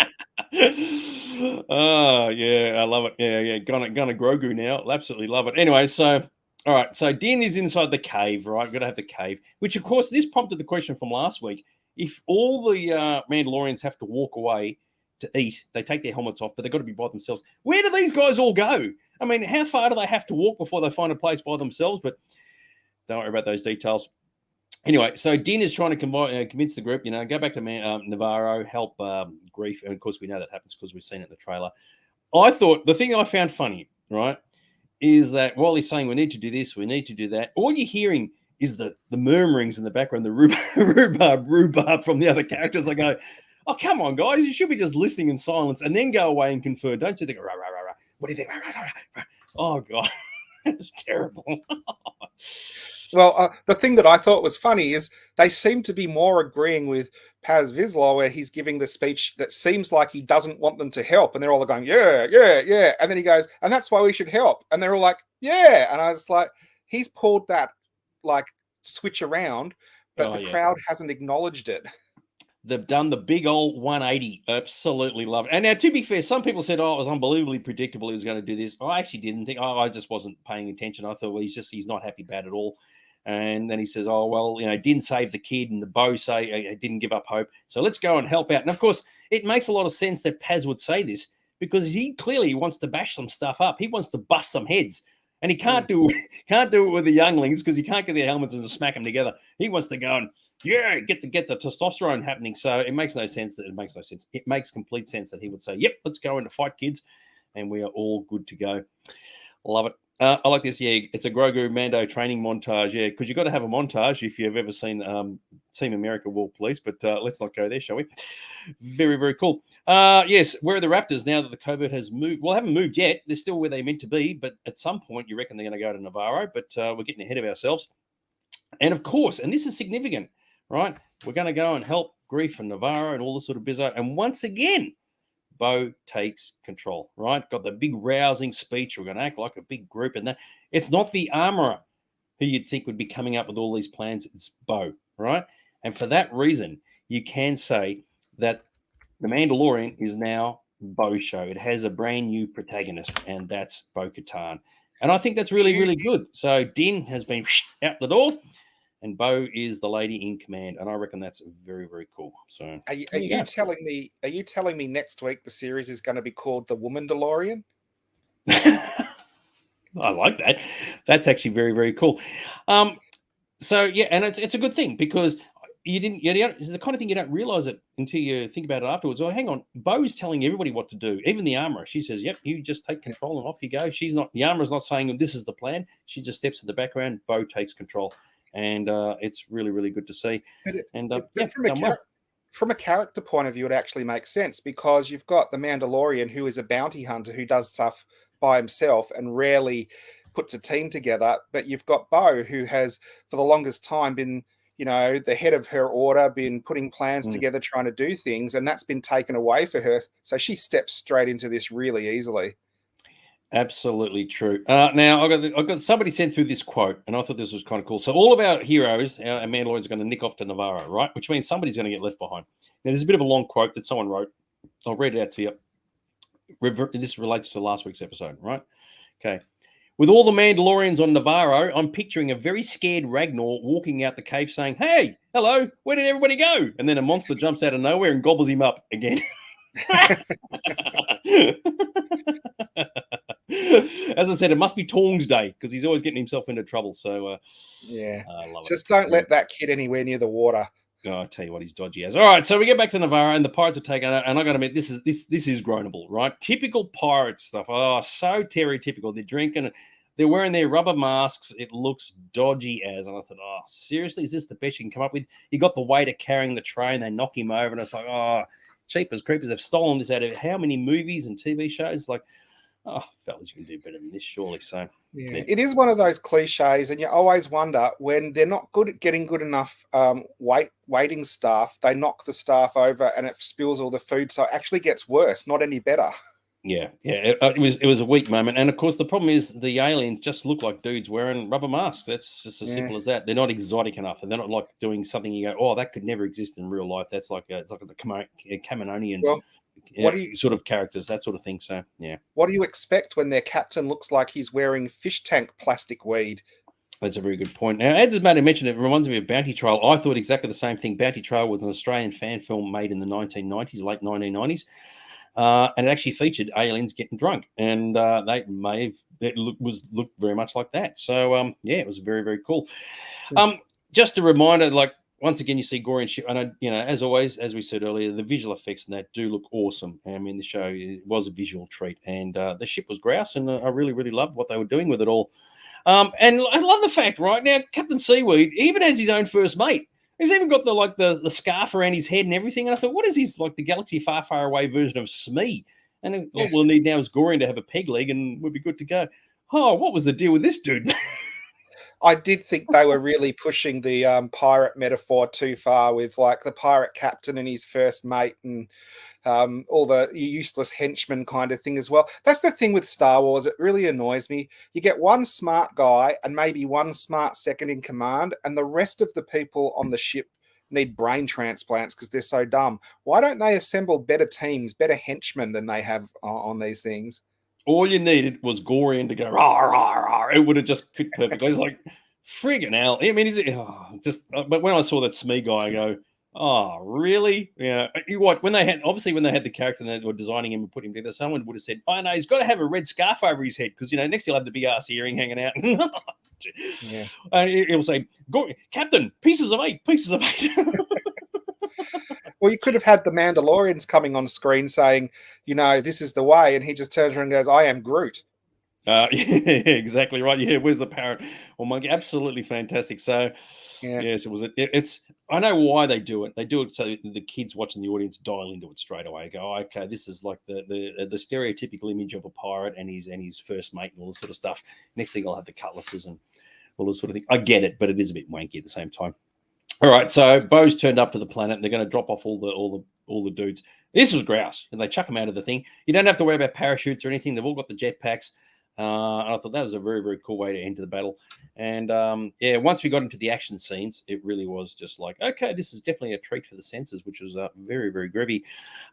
Speaker 1: Oh yeah, I love it. Yeah. Gonna Grogu now. Absolutely love it. Anyway, so all right, so Din is inside the cave, right? Got to have the cave, which of course this prompted the question from last week. If all the Mandalorians have to walk away to eat, they take their helmets off, but they've got to be by themselves. Where do these guys all go? I mean, how far do they have to walk before they find a place by themselves? But don't worry about those details. Anyway, so Din is trying to convince the group, go back to Nevarro, help Greef. And of course, we know that happens because we've seen it in the trailer. I thought the thing I found funny, right, is that while he's saying we need to do this, we need to do that, all you're hearing is the murmurings in the background, the rhubarb from the other characters. I go, oh, come on, guys, you should be just listening in silence and then go away and confer. Don't you think, rah, rah, rah, rah. What do you think? Rah, rah, rah, rah. Oh, God, it's terrible.
Speaker 2: Well, the thing that I thought was funny is they seem to be more agreeing with Paz Vizsla, where he's giving the speech that seems like he doesn't want them to help. And they're all going, yeah. And then he goes, and that's why we should help. And they're all like, yeah. And I was like, he's pulled that like switch around, but the crowd hasn't acknowledged it.
Speaker 1: They've done the big old 180. Absolutely love it. And now, to be fair, some people said, oh, it was unbelievably predictable he was going to do this. I actually didn't think, I just wasn't paying attention. I thought, well, he's not happy bad at all. And then he says, oh, well, didn't save the kid, and the bow say didn't give up hope. So let's go and help out. And of course, it makes a lot of sense that Paz would say this because he clearly wants to bash some stuff up. He wants to bust some heads. And he can't do it with the younglings because he can't get their helmets and just smack them together. He wants to go and get the testosterone happening. So it makes no sense. It makes complete sense that he would say, yep, let's go into fight, kids. And we are all good to go. Love it. I like this. Yeah, it's a Grogu Mando training montage. Yeah, because you've got to have a montage if you've ever seen Team America World Police. But let's not go there, shall we? Very, very cool. Yes, where are the Raptors now that the covert has moved? Well, they haven't moved yet. They're still where they're meant to be. But at some point, you reckon they're going to go to Nevarro. But we're getting ahead of ourselves. And of course, and this is significant, right? We're going to go and help Greef and Nevarro and all this sort of bizarre. And once again, Bo takes control, right? Got the big rousing speech. We're going to act like a big group. And that it's not the armorer who you'd think would be coming up with all these plans. It's Bo, right? And for that reason, you can say that The Mandalorian is now Bo show. It has a brand new protagonist, and that's Bo-Katan. And I think that's really, really good. So Din has been out the door, and Bo is the lady in command, and I reckon that's very, very cool. So,
Speaker 2: are you telling me? Are you telling me next week the series is going to be called The Woman-Dalorian?
Speaker 1: I like that. That's actually very, very cool. So yeah, and it's a good thing because it's the kind of thing you don't realize it until you think about it afterwards. Oh, hang on, Bo's telling everybody what to do, even the armorer. She says, "Yep, you just take control and off you go." She's not, the armorer's not saying this is the plan. She just steps in the background. Bo takes control, and it's really, really good to see.
Speaker 2: From a character point of view, it actually makes sense because you've got the Mandalorian, who is a bounty hunter who does stuff by himself and rarely puts a team together. But you've got Bo, who has for the longest time been, the head of her order, been putting plans together, trying to do things, and that's been taken away for her. So she steps straight into this really easily.
Speaker 1: Absolutely true. Now, I got somebody sent through this quote, and I thought this was kind of cool. So all of our heroes, our Mandalorians, are going to nick off to Nevarro, right? Which means somebody's going to get left behind. Now, there's a bit of a long quote that someone wrote. I'll read it out to you. This relates to last week's episode, right? Okay. With all the Mandalorians on Nevarro, I'm picturing a very scared Ragnar walking out the cave saying, "Hey, hello, where did everybody go?" And then a monster jumps out of nowhere and gobbles him up again. As I said, it must be Tong's day because he's always getting himself into trouble. So,
Speaker 2: I love it.
Speaker 1: Just
Speaker 2: don't let that kid anywhere near the water.
Speaker 1: Oh, I tell you what, he's dodgy as. All right, so we get back to Nevarro, and the pirates are taken. And I got to admit, this is groanable, right? Typical pirate stuff. Oh, so stereotypical. They're drinking, they're wearing their rubber masks. It looks dodgy as. And I thought, oh, seriously, is this the best you can come up with? You got the waiter carrying the tray, and they knock him over, and it's like, oh, cheapers creepers have stolen this out of how many movies and TV shows? Like, oh, fellas, you can do better than this, surely. So,
Speaker 2: yeah, it is one of those cliches, and you always wonder when they're not good at getting good enough waiting staff, they knock the staff over and it spills all the food, so it actually gets worse, not any better.
Speaker 1: Yeah. It was a weak moment, and of course the problem is the aliens just look like dudes wearing rubber masks. That's just as simple as that. They're not exotic enough, and they're not like doing something you go, oh, that could never exist in real life. That's like it's like the Kamanonians. Well, what do you sort of characters, that sort of thing? So yeah.
Speaker 2: What do you expect when their captain looks like he's wearing fish tank plastic weed?
Speaker 1: That's a very good point. Now, as Matt mentioned, it reminds me of Bounty Trail. I thought exactly the same thing. Bounty Trail was an Australian fan film made in the 1990s, late 1990s, and it actually featured aliens getting drunk, and looked very much like that. So it was very, very cool. Just a reminder, like. Once again, you see gory and shit. And, as always, as we said earlier, the visual effects in that do look awesome. I mean, the show was a visual treat. And the ship was grouse, and I really, really loved what they were doing with it all. And I love the fact, right now, Captain Seaweed even has his own first mate. He's even got the scarf around his head and everything. And I thought, what is his, like the Galaxy Far, Far Away version of Smee? And all we'll need now is Gorian to have a peg leg and we'll be good to go. Oh, what was the deal with this dude?
Speaker 2: I did think they were really pushing the pirate metaphor too far with like the pirate captain and his first mate and all the useless henchmen kind of thing as well. That's the thing with Star Wars. It really annoys me. You get one smart guy and maybe one smart second in command, and the rest of the people on the ship need brain transplants because they're so dumb. Why don't they assemble better teams, better henchmen than they have on these things?
Speaker 1: All you needed was Gorian to go, rah, rah, rah. It would have just fit perfectly. It's like, friggin' hell. I mean, but when I saw that Smee guy, I go, oh, really? Yeah. When they had the character and they were designing him and putting him together, someone would have said, oh, no, he's got to have a red scarf over his head because, next he'll have the big ass earring hanging out.
Speaker 2: Yeah.
Speaker 1: And he'll say, Captain, pieces of eight.
Speaker 2: Well, you could have had the Mandalorians coming on screen saying, this is the way. And he just turns around and goes, I am Groot.
Speaker 1: Yeah, exactly right. Yeah, where's the parrot? Oh my, absolutely fantastic. So, yes, it was. It's. I know why they do it. They do it so the kids watching the audience dial into it straight away. Go, okay, this is like the stereotypical image of a pirate and his first mate and all this sort of stuff. Next thing, I'll have the cutlasses and all this sort of thing. I get it, but it is a bit wanky at the same time. All right, so Bo's turned up to the planet. And they're going to drop off all the dudes. This was grouse, and they chuck them out of the thing. You don't have to worry about parachutes or anything. They've all got the jetpacks. And I thought that was a very, very cool way to enter the battle. And once we got into the action scenes, it really was just like, okay, this is definitely a treat for the senses, which was very, very groovy.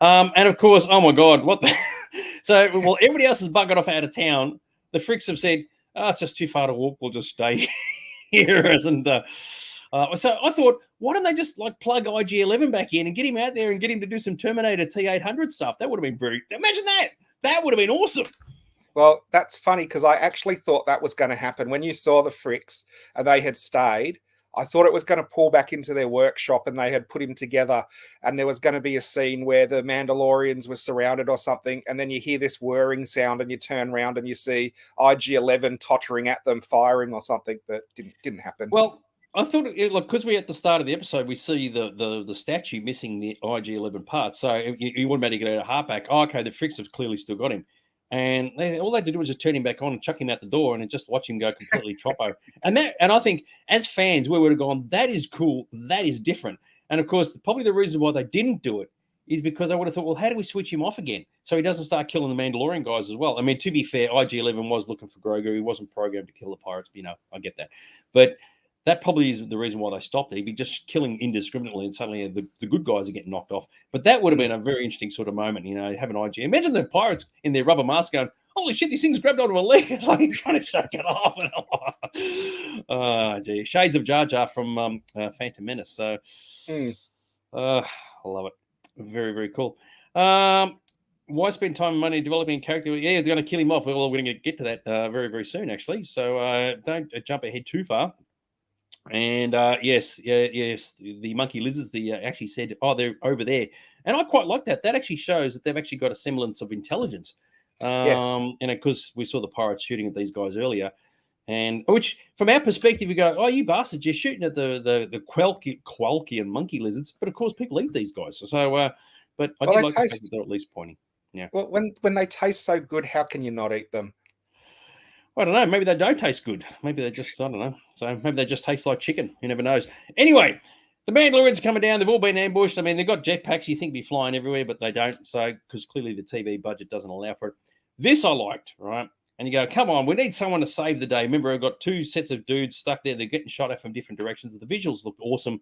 Speaker 1: And of course, oh my God, what the? So, everybody else has buggered off out of town. The freaks have said, oh, it's just too far to walk. We'll just stay here. And so I thought, why don't they just like plug IG-11 back in and get him out there and get him to do some Terminator T-800 stuff? That would have been imagine that. That would have been awesome.
Speaker 2: Well, that's funny because I actually thought that was going to happen. When you saw the fricks and they had stayed, I thought it was going to pull back into their workshop and they had put him together, and there was going to be a scene where the Mandalorians were surrounded or something, and then you hear this whirring sound and you turn around and you see IG-11 tottering at them, firing or something, but didn't happen.
Speaker 1: Well, I thought because we're at the start of the episode, we see the statue missing the IG-11 parts, so you automatically get a heart back. Oh, okay, the Fricks have clearly still got him. And all they had to do was just turn him back on and chuck him out the door and just watch him go completely troppo. And I think as fans, we would have gone, that is cool. That is different. And of course, probably the reason why they didn't do it is because I would have thought, well, how do we switch him off again so he doesn't start killing the Mandalorian guys as well? I mean, to be fair, IG-11 was looking for Grogu. He wasn't programmed to kill the pirates, but, I get that. But that probably is the reason why they stopped it. He'd be just killing indiscriminately, and suddenly the good guys are getting knocked off. But that would have been a very interesting sort of moment, have an IG. Imagine the pirates in their rubber mask going, holy shit, these things grabbed onto a leg. It's like he's trying to shake it off. Oh, gee. Shades of Jar Jar from Phantom Menace. So, I love it. Very, very cool. Why spend time and money developing a character? Yeah, they're going to kill him off. Well, we're going to get to that very, very soon, actually. So don't jump ahead too far. And yes, the monkey lizards. Actually said, "Oh, they're over there," and I quite like that. That actually shows that they've actually got a semblance of intelligence.
Speaker 2: Yes.
Speaker 1: And because we saw the pirates shooting at these guys earlier, and which from our perspective, we go, "Oh, you bastards! You're shooting at the Qualky and monkey lizards." But of course, people eat these guys. So, but I did like the fact that they're at least pointing. Yeah.
Speaker 2: Well, when they taste so good, how can you not eat them?
Speaker 1: I don't know. Maybe they don't taste good. Maybe they just, I don't know. So maybe they just taste like chicken. Who never knows. Anyway, the Mandalorians coming down. They've all been ambushed. I mean, they've got jetpacks. You think be flying everywhere, but they don't. So, because clearly the TV budget doesn't allow for it. This I liked, right? And you go, come on, we need someone to save the day. Remember, I've got two sets of dudes stuck there. They're getting shot at from different directions. The visuals looked awesome.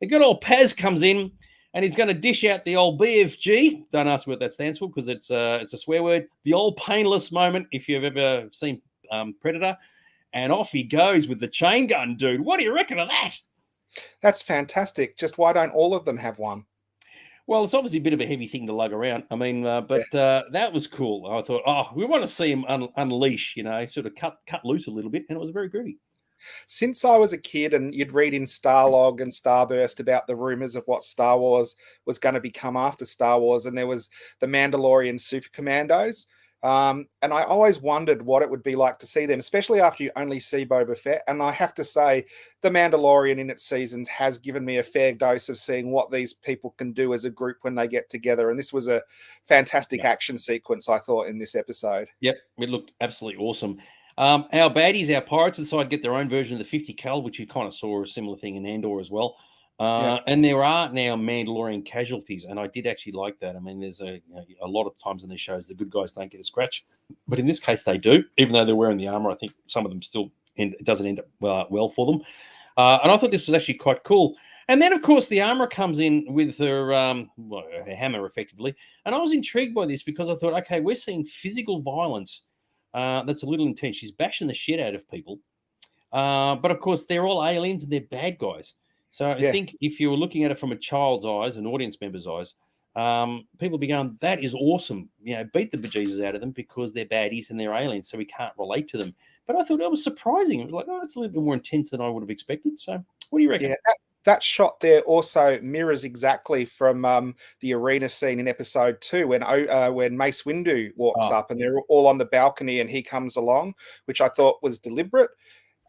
Speaker 1: The good old Paz comes in, and he's going to dish out the old BFG. Don't ask me what that stands for, because it's a swear word. The old painless moment, if you've ever seen Predator, and off he goes with the chain gun, dude. What do you reckon of that?
Speaker 2: That's fantastic. Just why don't all of them have one?
Speaker 1: Well, it's obviously a bit of a heavy thing to lug around. I mean, that was cool. I thought, we want to see him unleash, sort of cut loose a little bit, and it was very groovy.
Speaker 2: Since I was a kid, and you'd read in Starlog and Starburst about the rumors of what Star Wars was going to become after Star Wars, and there was the Mandalorian Super Commandos. And I always wondered what it would be like to see them, especially after you only see Boba Fett. And I have to say, The Mandalorian in its seasons has given me a fair dose of seeing what these people can do as a group when they get together. And this was a fantastic action sequence, I thought, in this episode.
Speaker 1: Yep, it looked absolutely awesome. Our baddies, our pirates, decide to get their own version of the 50 cal, which you kind of saw a similar thing in Andor as well. And there are now Mandalorian casualties, and I did actually like that. I mean, there's a lot of times in these shows the good guys don't get a scratch, but in this case they do. Even though they're wearing the armor, I think some of them still it doesn't end up well for them. And I thought this was actually quite cool. And then, of course, the armor comes in with her hammer, effectively. And I was intrigued by this because I thought, okay, we're seeing physical violence that's a little intense. She's bashing the shit out of people, but of course they're all aliens and they're bad guys. So I think if you were looking at it from a child's eyes, an audience member's eyes, people be going, that is awesome. Beat the bejesus out of them because they're baddies and they're aliens, so we can't relate to them. But I thought that was surprising. It was like, it's a little bit more intense than I would have expected. So what do you reckon?
Speaker 2: Yeah, that shot there also mirrors exactly from the arena scene in episode 2 when Mace Windu walks up and they're all on the balcony and he comes along, which I thought was deliberate.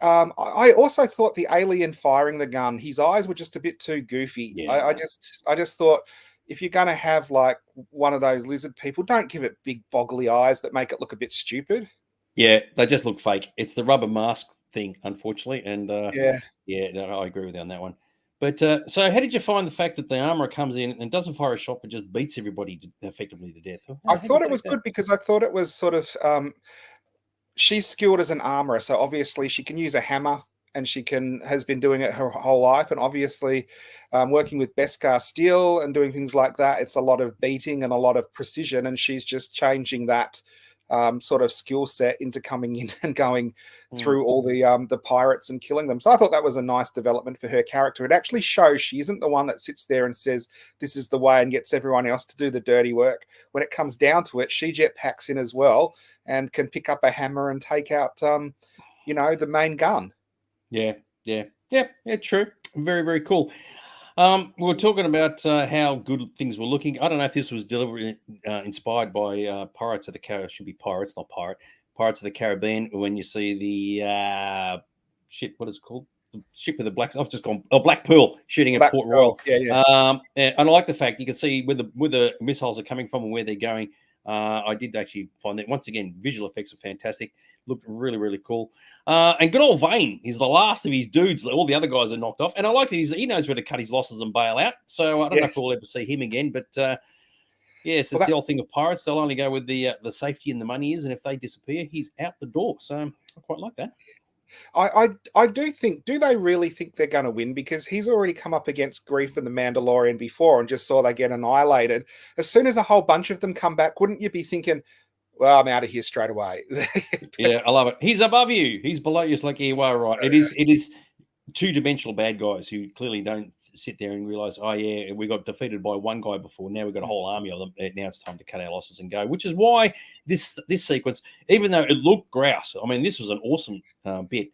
Speaker 2: I also thought the alien firing the gun, his eyes were just a bit too goofy. Yeah. I just thought, if you're going to have like one of those lizard people, don't give it big boggly eyes that make it look a bit stupid.
Speaker 1: Yeah, they just look fake. It's the rubber mask thing, unfortunately. And no, I agree with you on that one. But so how did you find the fact that the armor comes in and doesn't fire a shot but just beats everybody effectively to death?
Speaker 2: I thought it was good because I thought it was sort of she's skilled as an armorer, so obviously she can use a hammer, and she has been doing it her whole life. And obviously, working with Beskar steel and doing things like that, it's a lot of beating and a lot of precision. And she's just changing that sort of skill set into coming in and going through all the pirates and killing them. So I thought that was a nice development for her character. It actually shows she isn't the one that sits there and says, this is the way, and gets everyone else to do the dirty work. When it comes down to it, she jetpacks in as well and can pick up a hammer and take out, the main gun.
Speaker 1: Yeah. Yeah, true. Very, very cool. We were talking about how good things were looking. I don't know if this was deliberately inspired by Pirates of the Caribbean. Should be Pirates, not Pirate. Pirates of the Caribbean. When you see the ship, what is it called? The ship with the black. I've just gone. Oh, Black Pearl shooting at
Speaker 2: Black
Speaker 1: Port
Speaker 2: Pearl.
Speaker 1: Royal.
Speaker 2: Yeah.
Speaker 1: And I like the fact you can see where the missiles are coming from and where they're going. I did actually find that once again, visual effects are fantastic. Looked really, really cool. And good old Vane, he's the last of his dudes. All the other guys are knocked off. And I like that he knows where to cut his losses and bail out. So I don't know if we'll ever see him again. But yes, it's the old thing of pirates. They'll only go with the safety and the money is. And if they disappear, he's out the door. So I quite like that.
Speaker 2: I do think, do they really think they're going to win? Because he's already come up against Greef and the Mandalorian before and just saw they get annihilated. As soon as a whole bunch of them come back, wouldn't you be thinking, well, I'm out of here straight away?
Speaker 1: Yeah, I love it. He's above you. He's below you. It's like, yeah, well, right. It is two-dimensional bad guys who clearly don't sit there and realize, oh yeah, we got defeated by one guy before. Now we've got a whole army of them. Now it's time to cut our losses and go. Which is why this sequence, even though it looked grouse, I mean, this was an awesome bit.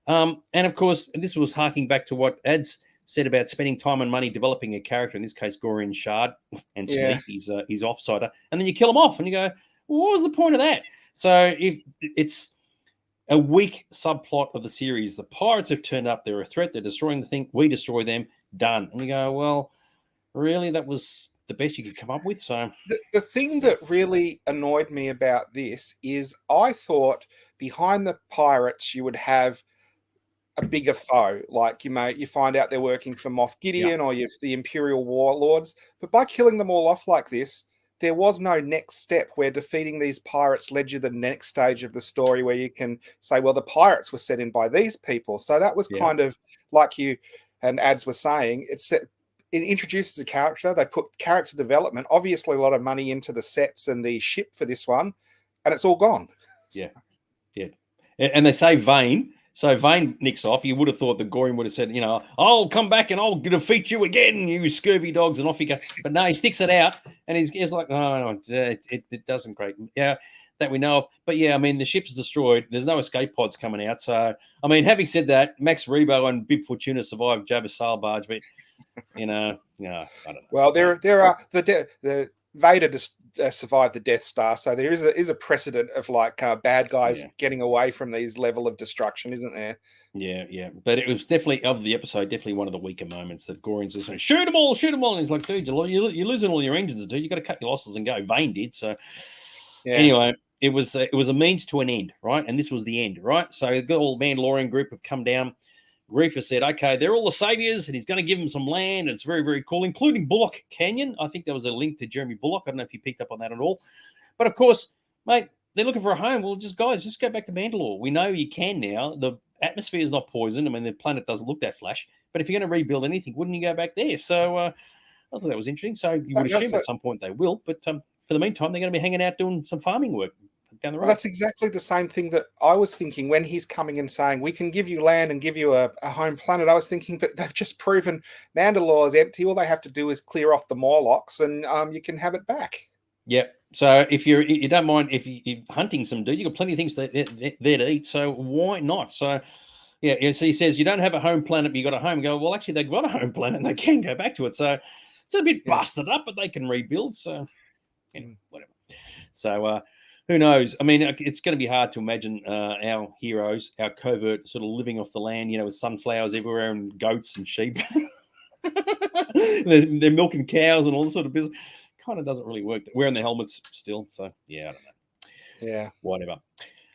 Speaker 1: And of course, this was harking back to what Ads said about spending time and money developing a character. In this case, Gorian Shard and Sneak. He's offsider, and then you kill him off, and you go, well, what was the point of that? So if it's a weak subplot of the series, the pirates have turned up, they're a threat, they're destroying the thing, we destroy them, done. And you go, well, really, that was the best you could come up with? So
Speaker 2: the thing that really annoyed me about this is I thought behind the pirates you would have a bigger foe, like you find out they're working for Moff Gideon or the Imperial Warlords, but by killing them all off like this, there was no next step where defeating these pirates led you to the next stage of the story where you can say, well, the pirates were set in by these people. So that was kind of like you and Ads were saying, it introduces a character. They put character development, obviously a lot of money into the sets and the ship for this one, and it's all gone.
Speaker 1: Yeah. And they say Vane. So Vane nicks off. You would have thought the Gorian would have said, I'll come back and I'll defeat you again, you scurvy dogs, and off he goes. But no, he sticks it out, and he's like, no, it doesn't great. Yeah, that we know of. But yeah, I mean, the ship's destroyed. There's no escape pods coming out. So, I mean, having said that, Max Rebo and Bib Fortuna survived Jabba's sail barge, but, I don't know.
Speaker 2: Well, there are the Vader just survived the Death Star, so there is a precedent of like bad guys getting away from these level of destruction, isn't there?
Speaker 1: Yeah. But it was definitely of the episode, definitely one of the weaker moments that Gorian's just saying, shoot them all, and he's like, dude, you're losing all your engines, dude. You got to cut your losses and go. Vane did. So anyway, it was a means to an end, right? And this was the end, right? So the old Mandalorian group have come down. Greef has said, okay, they're all the saviors, and he's going to give them some land. It's very, very cool, including Bullock Canyon. I think there was a link to Jeremy Bullock. I don't know if you picked up on that at all. But, of course, mate, they're looking for a home. Well, just go back to Mandalore. We know you can now. The atmosphere is not poisoned. I mean, the planet doesn't look that flash. But if you're going to rebuild anything, wouldn't you go back there? So I thought that was interesting. So you would assume at some point they will. But for the meantime, they're going to be hanging out doing some farming work.
Speaker 2: Well, that's exactly the same thing that I was thinking when he's coming and saying, we can give you land and give you a home planet. I was thinking, but they've just proven Mandalore is empty. All they have to do is clear off the Morlocks and you can have it back.
Speaker 1: Yep. So if you don't mind, if you're hunting some dude, you've got plenty of things there to eat. So why not? So, yeah. So he says, you don't have a home planet, but you got a home. Go, well, actually, they've got a home planet and they can go back to it. So it's a bit busted up, but they can rebuild. So, anyway, whatever. So, who knows? I mean, it's going to be hard to imagine our heroes, our covert, sort of living off the land, with sunflowers everywhere and goats and sheep. they're milking cows and all this sort of business. Kind of doesn't really work. Wearing the helmets still. So, yeah, I don't know.
Speaker 2: Yeah.
Speaker 1: Whatever.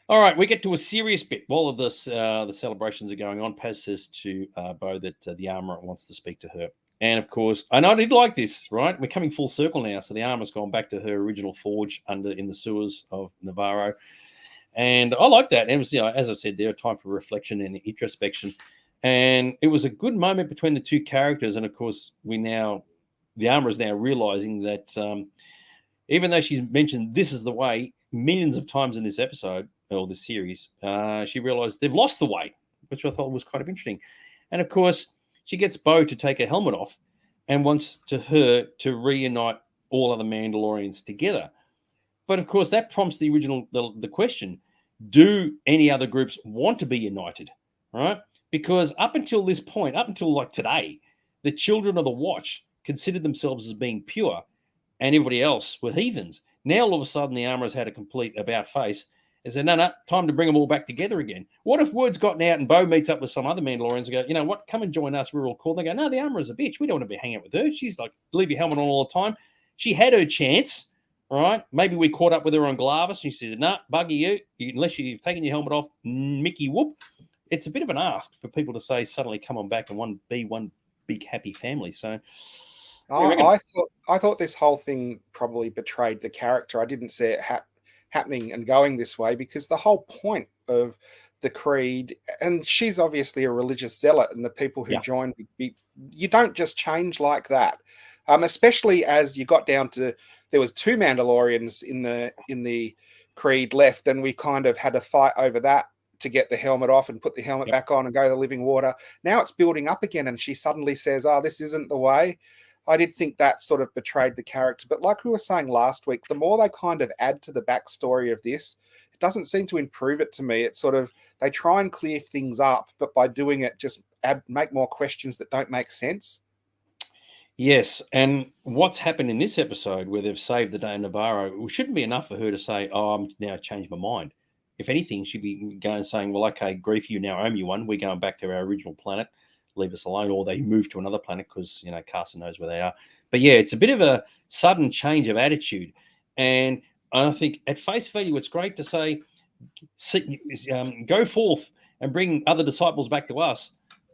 Speaker 1: All right, we get to a serious bit. While of this, the celebrations are going on, Paz says to Bo that the armourer wants to speak to her. And, of course, I know I did like this, right? We're coming full circle now. So the armor's gone back to her original forge in the sewers of Nevarro. And I like that. And it was, as I said, there, time for reflection and introspection. And it was a good moment between the two characters. And, of course, the armor is now realizing that even though she's mentioned this is the way millions of times in this episode or this series, she realized they've lost the way, which I thought was kind of interesting. And, of course, she gets Bo to take her helmet off and wants her to reunite all other Mandalorians together. But, of course, that prompts the question, do any other groups want to be united, right? because up until this point, up until like today, the children of the Watch considered themselves as being pure, and everybody else were heathens. Now all of a sudden the armorers had a complete about face and said, no, time to bring them all back together again. What if word's gotten out and Bo meets up with some other Mandalorians and go, you know what, come and join us, we're all cool. They go, no, the armorer's a bitch. We don't want to be hanging out with her. She's like, leave your helmet on all the time. She had her chance, all right? Maybe we caught up with her on Glavis and she says, no, buggy you, unless you've taken your helmet off, Mickey whoop. It's a bit of an ask for people to say suddenly come on back and be one big happy family. So
Speaker 2: I thought this whole thing probably betrayed the character. I didn't see it happening and going this way, because the whole point of the creed, and she's obviously a religious zealot, and the people who joined, you don't just change like that. Especially as you got down to, there was 2 Mandalorians in the creed left, and we kind of had a fight over that to get the helmet off and put the helmet back on and go to the living water. Now it's building up again, and she suddenly says, oh, this isn't the way. I did think that sort of betrayed the character. But like we were saying last week, the more they kind of add to the backstory of this, it doesn't seem to improve it to me. It's sort of, they try and clear things up, but by doing it, just make more questions that don't make sense.
Speaker 1: Yes, and what's happened in this episode where they've saved the day in Nevarro, it shouldn't be enough for her to say, oh, I'm now changed my mind. If anything, she'd be going saying, well, okay, Greef, you now owe me one. We're going back to our original planet. Leave us alone. Or they move to another planet because, you know, Carson knows where they are. But yeah, it's a bit of a sudden change of attitude. And I think at face value, it's great to say, go forth and bring other disciples back to us.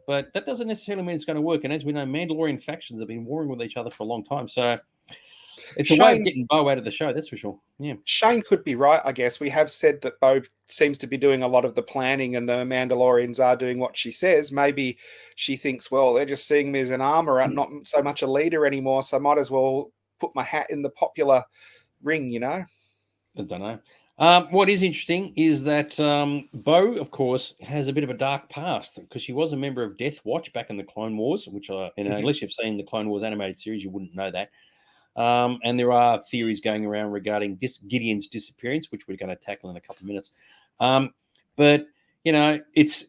Speaker 1: But that doesn't necessarily mean it's going to work. And as we know, Mandalorian factions have been warring with each other for a long time. So it's a way of getting Bo out of the show, that's for sure. Yeah.
Speaker 2: Shane could be right, I guess. We have said that Bo seems to be doing a lot of the planning and the Mandalorians are doing what she says. Maybe she thinks, well, they're just seeing me as an armorer and not so much a leader anymore, so I might as well put my hat in the popular ring, you know?
Speaker 1: I don't know. What is interesting is that Bo, of course, has a bit of a dark past because she was a member of Death Watch back in the Clone Wars, which, unless you've seen the Clone Wars animated series, you wouldn't know that. And there are theories going around regarding Gideon's disappearance, which we're going to tackle in a couple of minutes. But, you know,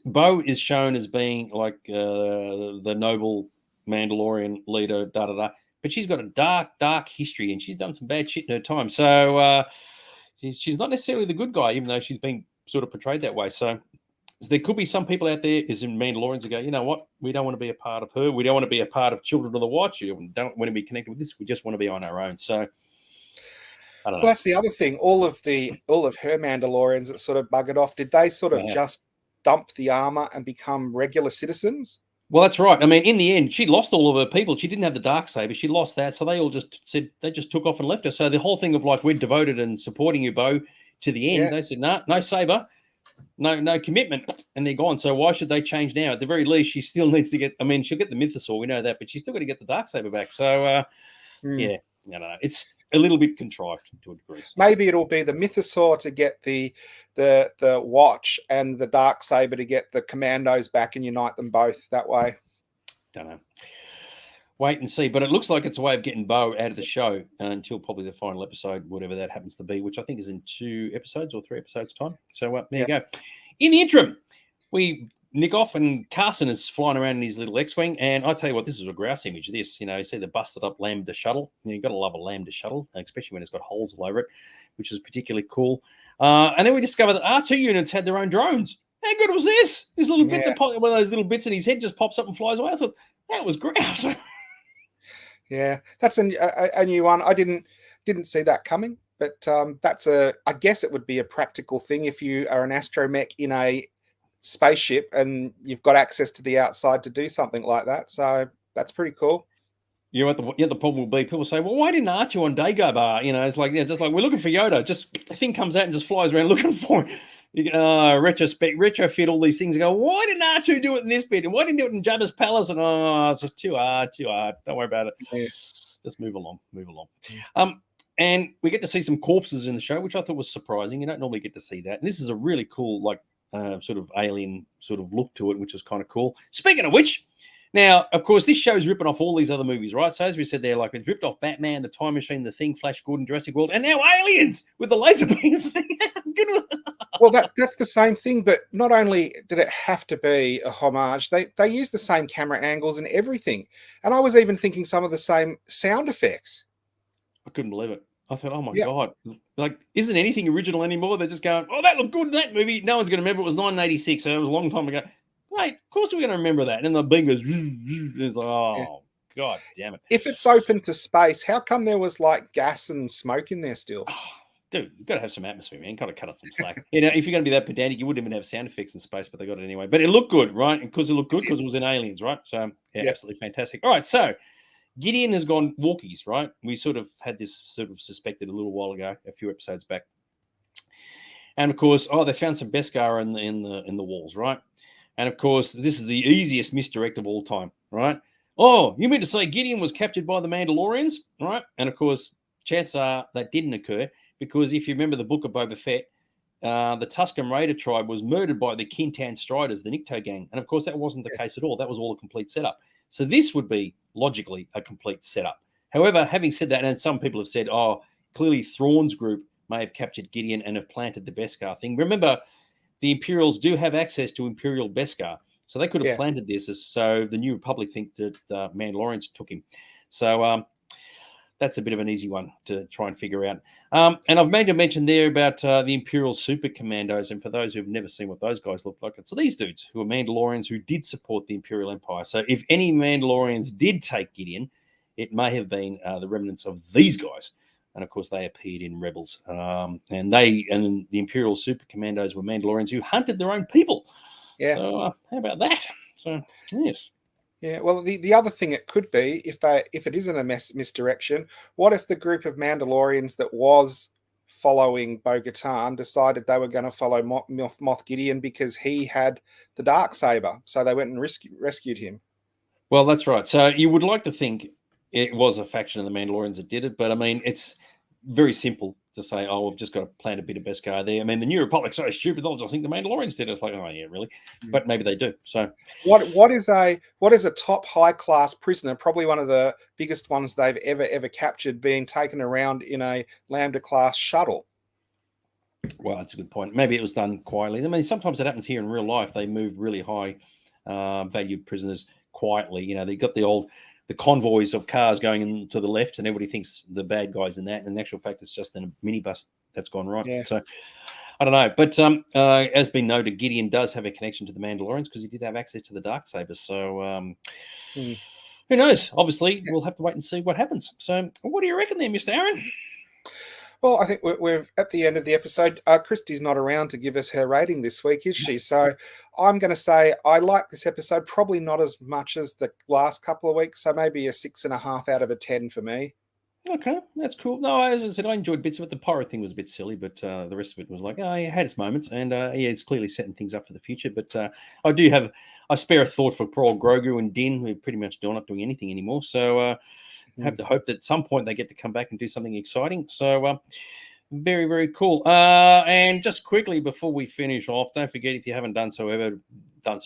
Speaker 1: Bo is shown as being like the noble Mandalorian leader, da-da-da. But she's got a dark, dark history and she's done some bad shit in her time. So she's not necessarily the good guy, even though she's been sort of portrayed that way. So there could be some people out there as in Mandalorians who go, you know what? We don't want to be a part of her. We don't want to be a part of Children of the Watch. We don't want to be connected with this. We just want to be on our own. So I don't know.
Speaker 2: Well, that's the other thing. All of her Mandalorians that sort of buggered off, did they sort of just dump the armor and become regular citizens?
Speaker 1: Well, that's right. I mean, in the end, she lost all of her people. She didn't have the Darksaber. She lost that. So they all just said, they just took off and left her. So the whole thing of like, we're devoted and supporting you, Bo, to the end. They said, no saber, no commitment. And they're gone. So why should they change now? At the very least, she still needs to get, I mean, she'll get the Mythosaur. We know that, but she's still got to get the Darksaber back. So, yeah, no, it's a little bit contrived to a degree.
Speaker 2: Maybe it'll be the Mythosaur to get the Watch and the Darksaber to get the Commandos back and unite them both that way.
Speaker 1: Don't know. Wait and see. But it looks like it's a way of getting Bo out of the show until probably the final episode, whatever that happens to be, which I think is in 2 episodes or 3 episodes' time. So there you go. In the interim, we nick off and Carson is flying around in his little X-Wing. And I tell you what, this is a grouse image. This, you see the busted up Lambda shuttle. You've got to love a Lambda shuttle, especially when it's got holes all over it, which is particularly cool. And then we discovered that R2 units had their own drones. How good was this? This little bit, one of those little bits in his head just pops up and flies away. I thought, that was grouse.
Speaker 2: Yeah, that's a new one. I didn't see that coming, but I guess it would be a practical thing if you are an astromech in a spaceship and you've got access to the outside to do something like that. So that's pretty cool.
Speaker 1: You know what the problem will be? People say, well, why didn't R2 on Dagobah? It's like, just like we're looking for Yoda. Just the thing comes out and just flies around looking for it. You can retrofit all these things and go, why didn't R2 do it in this bit? And why didn't he do it in Jabba's palace? And it's just too hard. Don't worry about it. Yeah. Just move along. And we get to see some corpses in the show, which I thought was surprising. You don't normally get to see that. And this is a really cool, like, sort of alien sort of look to it, which is kind of cool. Speaking of which, now, of course, this show's ripping off all these other movies, right? So as we said there, like it's ripped off Batman, The Time Machine, The Thing, Flash Gordon, Jurassic World, and now Aliens with the laser beam thing.
Speaker 2: Well, that's the same thing, but not only did it have to be a homage, they used the same camera angles and everything. And I was even thinking some of the same sound effects.
Speaker 1: I couldn't believe it. I thought, oh my
Speaker 2: Yeah.
Speaker 1: God, like, isn't anything original anymore? They're just going, oh, that looked good in that movie. No one's going to remember it was 1986, so it was a long time ago. Mate, of course we're going to remember that. And the beam goes, it's like, oh, God damn it.
Speaker 2: If it's open to space, how come there was like gas and smoke in there still?
Speaker 1: Oh, dude, you've got to have some atmosphere, man. Got to cut out some slack. You know, if you're going to be that pedantic, you wouldn't even have sound effects in space, but they got it anyway. But it looked good, right? And because it looked good, because it was in Aliens, right? So, yeah, absolutely fantastic. All right, so Gideon has gone walkies, right? We sort of had this sort of suspected a little while ago, a few episodes back. And of course, they found some Beskar in the walls, right? And of course, this is the easiest misdirect of all time, right? Oh, you mean to say Gideon was captured by the Mandalorians, right? And of course, chances are that didn't occur because if you remember the book of Boba Fett, the Tusken Raider tribe was murdered by the Kintan Striders, the Nikto gang. And of course, that wasn't the case at all. That was all a complete setup. So this would be logically a complete setup. However, having said that, and some people have said, clearly Thrawn's group may have captured Gideon and have planted the Beskar thing. Remember, the Imperials do have access to Imperial Beskar. So they could have planted this so the New Republic think that Mandalorians took him. So that's a bit of an easy one to try and figure out. And I've made a mention there about the Imperial Super Commandos. And for those who've never seen what those guys look like, it's these dudes who are Mandalorians who did support the Imperial Empire. So if any Mandalorians did take Gideon, it may have been the remnants of these guys. And of course, they appeared in Rebels. And the Imperial Super Commandos were Mandalorians who hunted their own people.
Speaker 2: Yeah.
Speaker 1: So how about that? So, yes.
Speaker 2: Yeah, well, the other thing it could be, if it isn't a misdirection, what if the group of Mandalorians that was following Bo-Katan decided they were going to follow Moff Gideon because he had the Darksaber, so they went and rescued him?
Speaker 1: Well, that's right. So you would like to think it was a faction of the Mandalorians that did it, but I mean, it's very simple to say, we've just got to plant a bit of Beskar there. I mean, the New Republic's so stupid, they'll just think the Mandalorians did it. It's like, oh yeah, really? But maybe they do. So
Speaker 2: what is a top high class prisoner, probably one of the biggest ones they've ever captured, being taken around in a Lambda class shuttle?
Speaker 1: Well, that's a good point. Maybe it was done quietly. I mean, sometimes it happens here in real life. They move really high valued prisoners quietly. You know, they got the convoys of cars going to the left, and everybody thinks the bad guys in that. And in actual fact, it's just in a minibus that's gone right. Yeah. So I don't know. But as been noted, Gideon does have a connection to the Mandalorians because he did have access to the Darksaber. So who knows? Obviously, we'll have to wait and see what happens. So what do you reckon there, Mr. Aaron?
Speaker 2: Well, I think we're at the end of the episode. Christy's not around to give us her rating this week, is she? So I'm going to say I like this episode, probably not as much as the last couple of weeks. So maybe a 6.5 out of 10 for me.
Speaker 1: Okay, that's cool. No, as I said, I enjoyed bits of it. The pirate thing was a bit silly, but the rest of it was like, it had its moments, and it's clearly setting things up for the future. But I spare a thought for poor old Grogu and Din, who pretty much not doing anything anymore. So I have to hope that at some point they get to come back and do something exciting. So very, very cool. And just quickly before we finish off, don't forget, if you haven't done so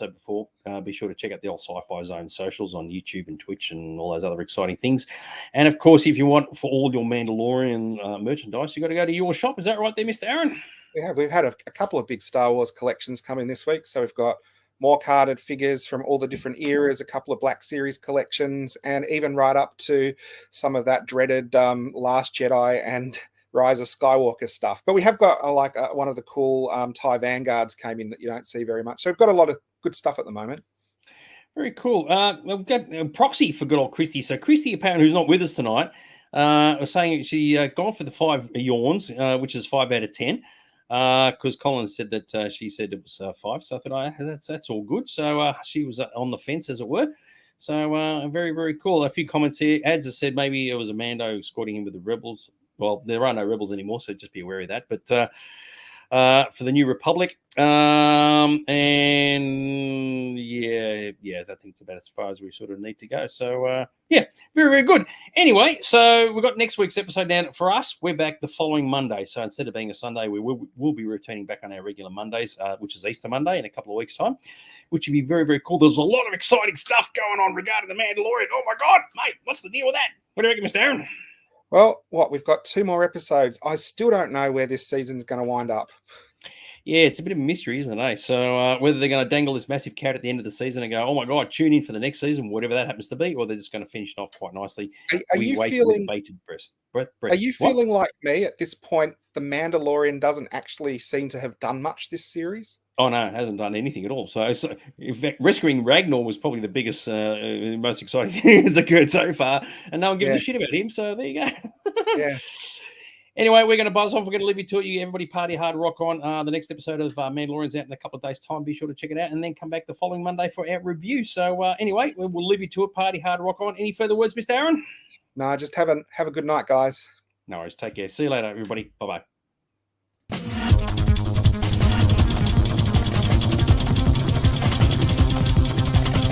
Speaker 1: before, be sure to check out the old Sci-Fi Zone socials on YouTube and Twitch and all those other exciting things. And of course, if you want for all your Mandalorian merchandise, you've got to go to your shop. Is that right there, Mr. Aaron?
Speaker 2: We've had a couple of big Star Wars collections come in this week. So we've got more carded figures from all the different eras, a couple of Black Series collections, and even right up to some of that dreaded Last Jedi and Rise of Skywalker stuff. But we have got one of the cool TIE Vanguards came in that you don't see very much. So we've got a lot of good stuff at the moment.
Speaker 1: Very cool. We've got proxy for good old Christy. So Christy, apparently, who's not with us tonight, was saying she gone for the 5 yawns, which is 5 out of 10. Because Colin said that she said it was 5, so I thought that's all good. So she was on the fence, as it were. So very, very cool. A few comments here. Ads has said maybe it was a Mando escorting him with the rebels. Well, there are no rebels anymore, so just be aware of that. But for the New Republic, and I think it's about as far as we sort of need to go. So very, very good. Anyway, so we've got next week's episode down for us. We're back the following Monday. So instead of being a Sunday, we'll be returning back on our regular Mondays, which is Easter Monday in a couple of weeks' time, which would be very, very cool. There's a lot of exciting stuff going on regarding the Mandalorian. Oh my God, mate, what's the deal with that? What do you reckon, Mr. Aaron?
Speaker 2: Well, we've got 2 more episodes. I still don't know where this season's going to wind up.
Speaker 1: Yeah, it's a bit of a mystery, isn't it? So whether they're going to dangle this massive carrot at the end of the season and go, "Oh my god, tune in for the next season," whatever that happens to be, or they're just going to finish it off quite nicely.
Speaker 2: Are
Speaker 1: We
Speaker 2: you
Speaker 1: wait with
Speaker 2: feeling?
Speaker 1: bated
Speaker 2: Are
Speaker 1: breath.
Speaker 2: you
Speaker 1: What?
Speaker 2: feeling like me at this point? The Mandalorian doesn't actually seem to have done much this series.
Speaker 1: Oh no, it hasn't done anything at all. So in fact, rescuing Ragnar was probably the biggest, most exciting thing that's occurred so far, and no one gives
Speaker 2: Yeah,
Speaker 1: a shit about him. So there you go.
Speaker 2: yeah.
Speaker 1: Anyway, we're going to buzz off. We're going to leave you to it. You everybody party hard, rock on. The next episode of Mandalorian's out in a couple of days' time. Be sure to check it out, and then come back the following Monday for our review. So anyway, we'll leave you to it. Party hard, rock on. Any further words, Mr. Aaron?
Speaker 2: No, just have a good night, guys.
Speaker 1: No worries. Take care. See you later, everybody. Bye bye.